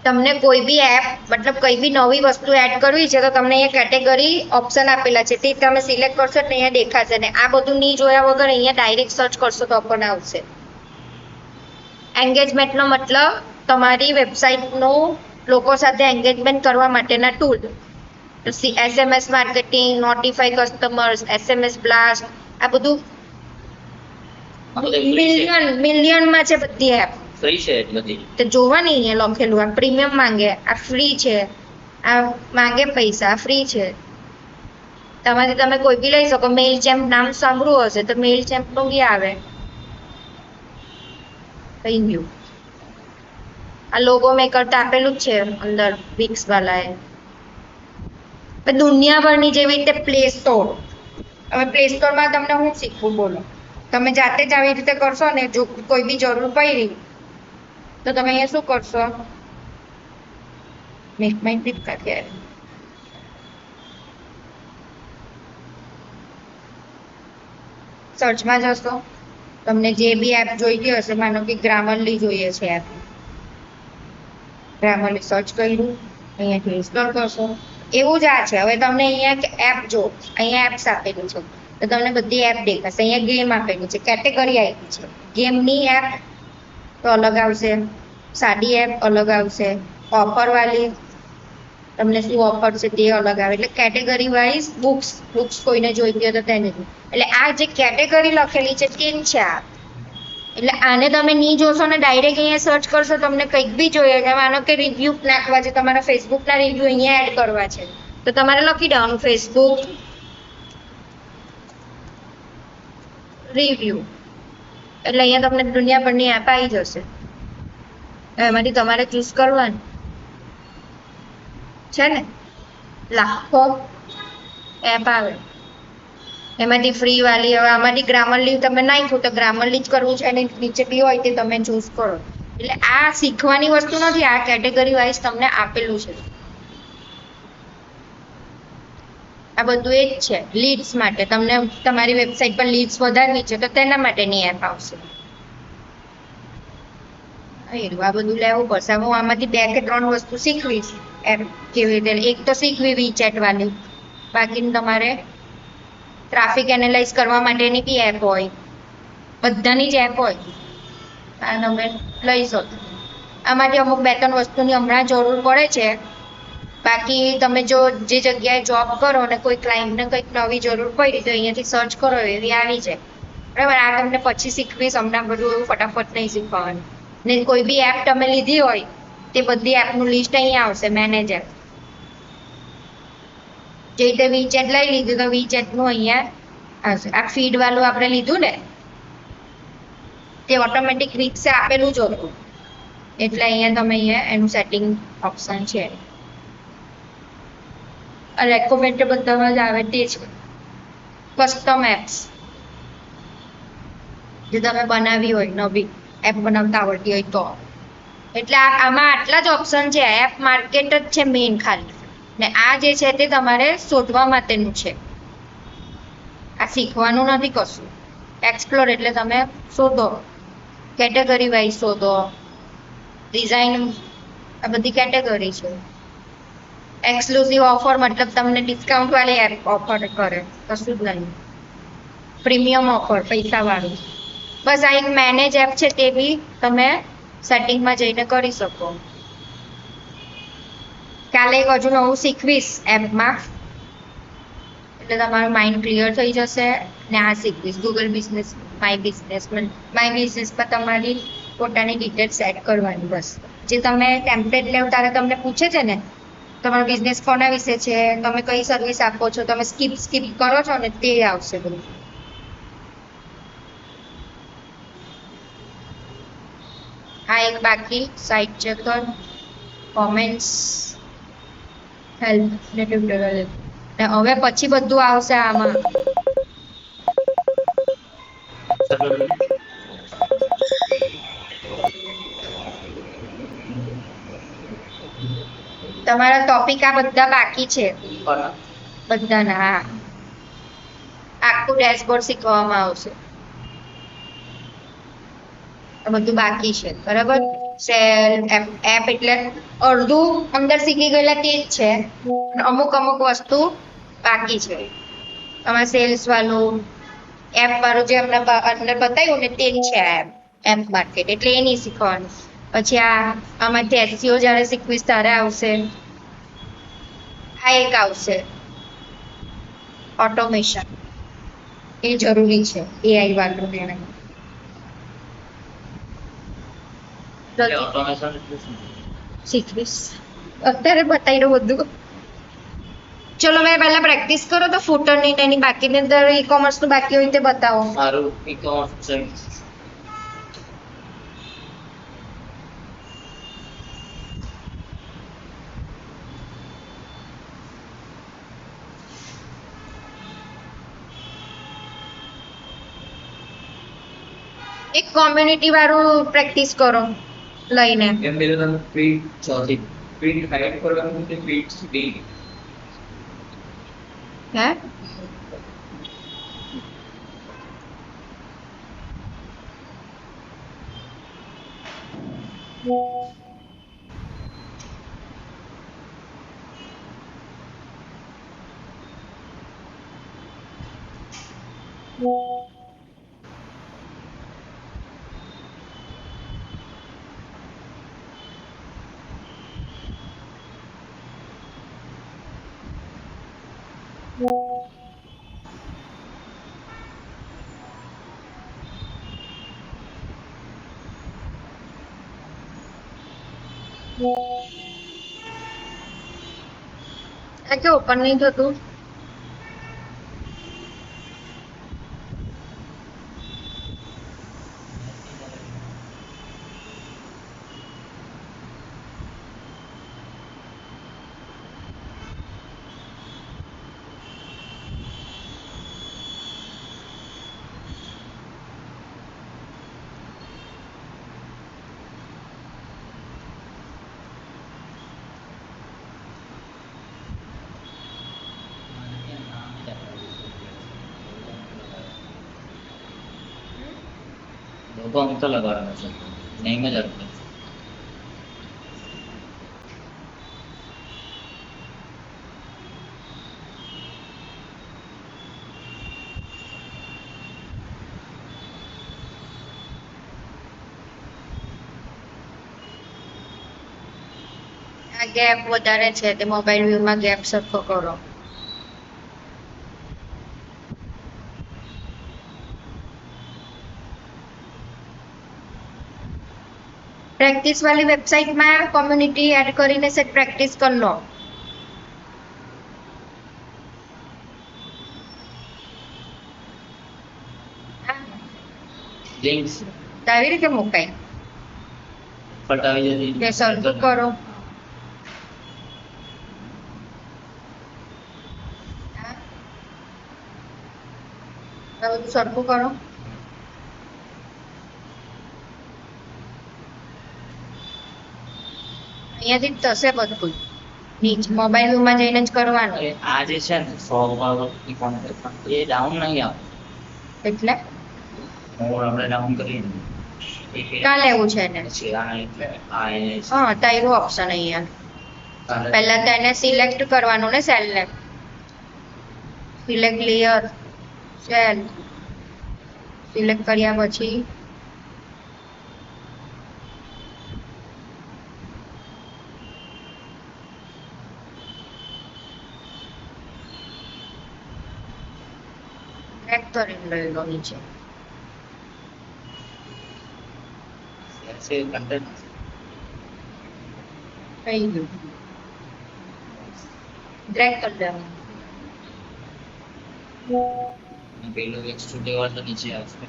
તમને કોઈ બી એપ મતલબ કઈ બી નવી વસ્તુ એડ કરવી છે તો તમને અહીંયા કેટેગરી ઓપ્શન આપેલા છે, તે તમે સિલેક્ટ કરશો એટલે અહીંયા દેખાશે. ને આ બધું નહીં જોયા વગર અહીંયા ડાયરેક્ટ સર્ચ કરશો તો પણ આવશે. એન્ગેજમેન્ટનો મતલબ તમારી વેબસાઇટનું લોકો સાથે એન્ગેજમેન્ટ કરવા માટેના tool. SMS marketing, notify customers, SMS blast, આ બધું મિલિયનમાં છે બધી એપ. ફ્રી છે બધી. તો જોવાની અહીંયા લખેલું. આ પ્રીમિયમ માંગે, આ ફ્રી છે, આ માંગે પૈસા, ફ્રી છે. તમારી તમે કોઈ બી લઈ શકો. મેલ ચેમ્પ નામ સાંભળ્યું હશે તો મેલ ચેમ્પ નું બી આવે. થઈ ગયું. આ લોગો મેકર તો આપેલું જ છે અંદર વિક્સ વાળાએ. દુનિયાભરની જેવી રીતે પ્લે સ્ટોર. હવે પ્લે સ્ટોરમાં તમને હું શીખવું બોલો. તમે જાતે જ આવી રીતે કરશો ને, જો કોઈ બી જરૂર પડી તો તમે અહીંયા શું કરશો? મેક માય ટ્રીપ કાઢીએ. સર્ચમાં જશો, તમને જે બી એપ જોઈતી હશે, માનો કે ગ્રામરલી જોઈએ છે એપ, ગ્રામરલી સર્ચ કર્યું, અહીંયાથી ઇન્સ્ટોલ કરશો. એવું જ આ છે. હવે તમને અહીંયા એપ જો, અહીંયા એપ્સ આપેલું છે તો તમને બધી એપ દેખાશે. અહીંયા ગેમ આપેલું છે, કેટેગરી આપી છે. ગેમની એપ તો અલગ આવશે, સાદી એપ અલગ આવશે, ઓફર વાળી તમને શું ઓફર છે તે અલગ આવે. એટલે કેટેગરી વાઇઝ બુક્સ કોઈને જોઈતી હોય તો તેને. એટલે આ જે કેટેગરી લખેલી છે તે જ છે આ. એટલે આને તમે નહીં જોશો ને ડાયરેક્ટ અહીંયા સર્ચ કરશો, તમને કંઈક બી જોઈએ છે. માનો કે રિવ્યૂ નાખવા છે, તમારા ફેસબુકના રિવ્યૂ અહીંયા એડ કરવા છે તો તમારે લખી દેવાનું ફેસબુક રિવ્યૂ. એટલે અહીંયા તમને દુનિયાભરની એપ આવી જશે. એમાંથી તમારે ચૂઝ કરવાનું છે ને. લાખો એપ આવે, એમાંથી ફ્રી વાળી. હવે આમાંથી ગ્રામરલી તમે નાખ્યું તો ગ્રામરલી જ કરવું છે અને નીચે બી હોય તે તમે ચૂઝ કરો. એટલે આ શીખવાની વસ્તુ નથી, આ કેટેગરી વાઇઝ તમને આપેલું છે. આ બધું એ જ છે. લીડ્સ માટે તમને તમારી વેબસાઇટ પર લીડ્સ વધારવી છે તો તેના માટેની એપ આવશે. આ બધું લેવું પડશે. હું આમાંથી 2 કે 3 વસ્તુ શીખવીશ એપ કેવી રીતે. એક તો શીખવી વીચેટ વાળી, બાકી તમારે ટ્રાફિક એનાલાઇઝ કરવા માટેની બી એપ હોય, બધાની જ એપ હોય. આ તમે લઈ શકો. આમાંથી અમુક 2-3 વસ્તુની હમણાં જરૂર પડે છે. બાકી તમે જો જે જગ્યાએ જોબ કરો ને કોઈ ક્લાયન્ટને કંઈક નવી જરૂર પડી તો અહીંયાથી સર્ચ કરો, એવી આવી જાય. બરાબર. આ તમને પછી શીખવીશ. હમણાં બધું એવું ફટાફટ નહીં શીખવાનું. ને કોઈ બી એપ તમે લીધી હોય તે બધી એપનું લિસ્ટ અહીંયા આવશે, મેનેજ એપ. જે રીતે વીચેટ લઈ લીધું તો વીચેટનું અહીંયા આવશે. આ ફીડ વાળું આપણે લીધું ને તે ઓટોમેટિક વિક્સે આપેલું જ હતું, એટલે અહીંયા તમે અહીંયા એનું સેટિંગ ઓપ્શન છે. રેકોમેન્ડેબલ બધામાં જ આવે તે છે. કસ્ટમ એપ્સ જે તમે બનાવી હોય, નવી એપ બનાવતા આવડતી હોય તો. એટલે આમાં આટલા જ ઓપ્શન છે. એપ માર્કેટ જ છે મેઇન ખાલી. ને આ જે છે તે તમારે શોધવા માટેનું છે. આ શીખવાનું નથી કશું. એક્સપ્લોર એટલે તમે શોધો, કેટેગરી વાઇઝ શોધો. ડિઝાઇન આ બધી કેટેગરી છે. એક્સક્લુઝિવ ઓફર મતલબ તમને ડિસ્કાઉન્ટ વાળી એપ ઓફર કરે, કશું જ નહીં. પ્રીમિયમ ઓફર પૈસા વાળું. બસ આ એક મેનેજ એપ છે તે બી તમે સેટિંગમાં જઈને કરી શકો. કાલે એક હજુ નવું શીખવીશ એપમાં, એટલે તમારું માઇન્ડ ક્લિયર થઈ જશે. ને આ શીખવીશ ગૂગલ બિઝનેસ માય બિઝનેસ પર તમારી પોતાની ડિટેલ સેટ કરવાની. બસ જે તમે ટેમ્પલેટ લેવ ત્યારે તમને પૂછે છે ને તમારો બિઝનેસ કોના વિશે છે, તમે કઈ સર્વિસ આપો છો, તમે સ્કીપ કરો છો ને તે આવશે બધું. હા એક બાકી સાઇટ ચેક કર, કોમેન્ટ્સ, હેલ્પ ને ટ્યુટોરિયલ. હવે પછી બધું આવશે આમાં. તમારા ટોપિક આ બધા બાકી છે બધાના. હા આખું ડેશબોર્ડ શીખવામાં આવશે. બધું બાકી છે બરાબર. સેલ એપ એટલે અડધું અંદર શીખી ગયેલા તે જ છે, અમુક વસ્તુ બાકી છે. તમારે સેલ્સ વાળું એપ વાળું જે અમને અંદર બતાવ્યું ને તે જ છે એપ માર્કેટ, એટલે એ નહીં શીખવાનું. પછી આમાંથી એસસીઓ જ્યારે શીખવીશ ત્યારે આવશે. આ એક આવશે ઓટોમેશન, એ જરૂરી છે એઆઈ વાળું ને શીખવીશ. અત્યારે બતાવી દઉં બધું. ચલો મેં પહેલા પ્રેક્ટિસ કરો તો ફૂટર ની એની બાકી અંદર ઈ કોમર્સ નું બાકી હોય તે બતાવો. મારું ઈ-કોમર્સ છે. એક કોમ્યુનિટી વાળું પ્રેક્ટિસ કરો લઈને. એમ મેરે તમે ફીડ ચોથી ફીડ હાઈડ કરવાનું છે, ફીડ ડી હે આ કે ઓપન નહીં થતું. लोगो हम तो लगा रहा है, नहीं मैं लगता. આ ગેપ વધારે છે તે મોબાઈલ વ્યૂમાં ગેપ સરખો કરો. પ્રેક્ટિસ વાળી વેબસાઇટમાં કોમ્યુનિટી એડ કરીને સેટ પ્રેક્ટિસ કરી લો. लिंक्स આવી રીતે મુકાય पटावी जल्दी કે સરખું કરો. બધું સરખું કરો. અહીંયાથી જ થશે બધું. નીચે મોબાઈલ માં જઈને જ કરવાનું. આ જે છે ને ફોર્મ વાળો કોન્ટેક્ટ એ ડાઉન નહીં આવે, એટલે હું આપણે ડાઉન કરીએ ને ક્યાં લેવું છે ને? પછી આ એટલે આ એને હા તારું ઓપ્શન અહીંયા પહેલા તો એને સિલેક્ટ કરવાનું ને સેલ ને. સિલેક્ટ લેયર સેલ સિલેક્ટ કર્યા પછી ડ્રેગ કરીને લઈ લો નીચે. સેવ કન્ટેન્ટ થઈ ગયું. ડ્રેગ કરી દેવાનું. પેલું એક્સટ્રુડેડ તો નીચે આવશે.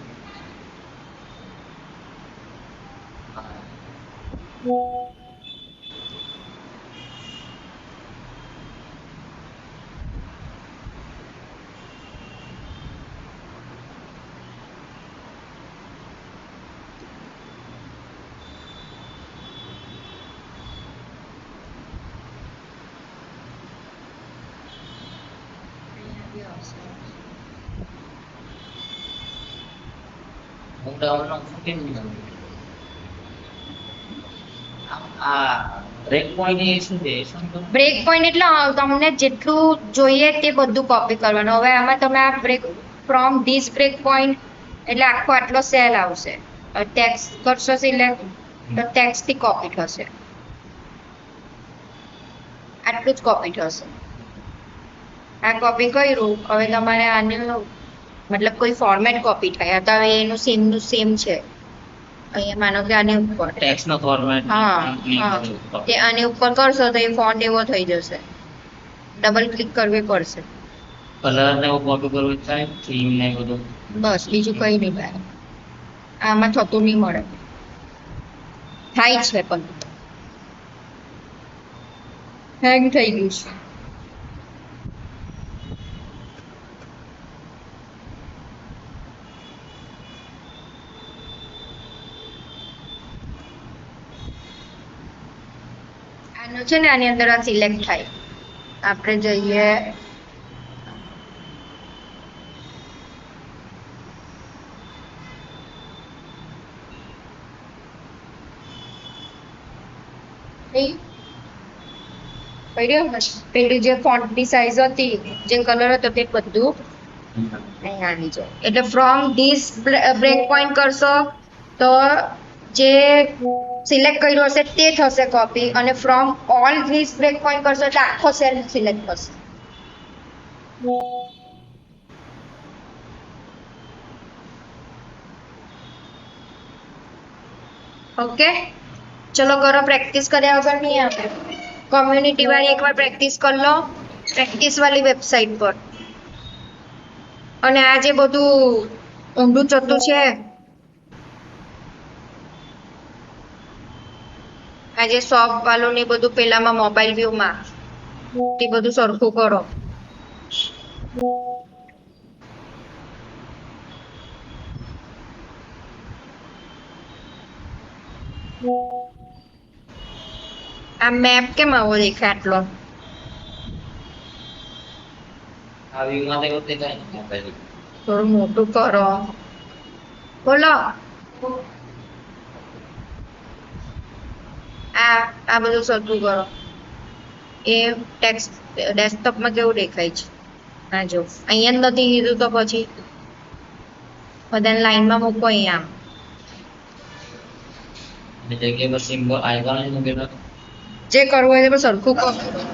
હું ડાઉનનો કેમ નહીં આ બ્રેક પોઈન્ટ એ શું છે? બ્રેક પોઈન્ટ એટલે તમને જેટલું જોઈએ તે બધું કોપી કરવાનું. હવે આમાં તમે આ break from this break point એટલે આખો આટલો સેલ આવશે. ટેક્સ કરશો સિલેક્ટ તો ટેક્સ થી કોપી થશે. આટલું જ કોપી થશે. આ કોપી કર્યું. હવે તમારે આનું મતલબ કોઈ ફોર્મેટ કોપી થાય તો હવે એનું સેમ છે. અહીંયા માનો કે આની ઉપર ટેક્સ્ટ નો ફોર્મેટ તે આની ઉપર કરશો તો એ ફોન્ટ એવો થઈ જશે. ડબલ ક્લિક કરવી પડશે. કલર ને એવું કોપી કરવું થાય, થીમ ને બધું. બસ બીજું કઈ નહીં ભાઈ. આમાં થતું નહીં મળે. થાય છે પણ હેંગ થઈ ગયું છે. આનું છે ને આની અંદર આ સિલેક્ટ થાય. આપણે જઈએ પેલી જે ફોન્ટની સાઈઝ હતી, જે કલર હતો તે બધું અહીં આવી જાય. એટલે ફ્રોમ ધીસ બ્રેક પોઈન્ટ કરશો તો જે સિલેક્ટ કર્યું હશે તે થશે કોપી, અને from all this break point કરશો એટલે આખો સેલ સિલેક્ટ થશે. ઓકે, ચલો કરો. પ્રેક્ટિસ કર્યા વગર નહીં આપણે. કોમ્યુનિટી વાળી એકવાર પ્રેક્ટિસ કરી લો, પ્રેક્ટિસ વાળી વેબસાઇટ પર. અને આ જે બધું ઊંધું ચતું છે, આ જે શોપ વાળું ને બધું પેલામાં મોબાઈલ વ્યૂમાં તે બધું સરખું કરો. આ મેપ કેમ આવો દેખાય આટલો? આ વ્યૂમાં તો એવું દેખાય ને મોબાઈલ. થોડું મોટું કરો. બોલો. આ બધું સરખું કરો. એ ટેક્સ્ટ ડેસ્કટોપમાં કેવું દેખાય છે? હા જો અહીંયા જ નથી કીધું તો પછી બધાને લાઈનમાં મૂકો. અહીંયા જગ્યા પર સિમ્બોલ આઇકોન મૂકેલો. જે કરવું હોય તે સરખું કરો.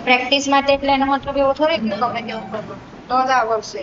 પ્રેક્ટિસ માટે એટલે એનો મતલબ એવો થોડી કે તમે કેવું કરો તો જ આવડશે.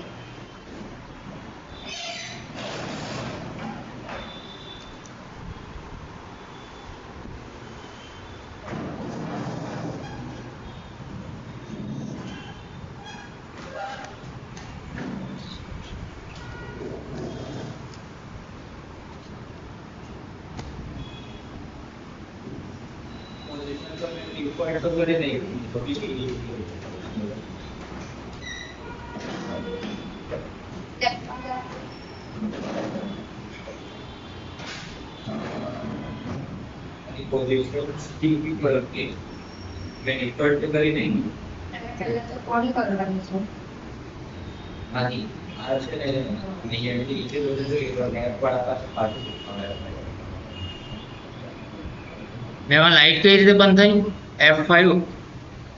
લાઈટ કઈ રીતે બંધ થઈ? F5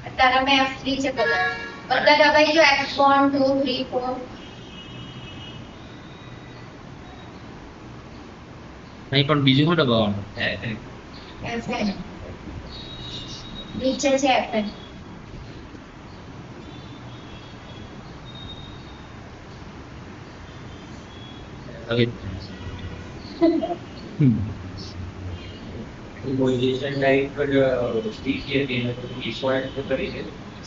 અત્યારે મેં F3 છે કદાચ. બધા દબાઈ જો F1 2 3 4. નહીં પણ બીજું શું દબાવવાનું? F9 નીચે છે F9 પોઝિશન ટાઈપ પર સ્ટીક છે તેને ડિફોલ્ટ કરી દે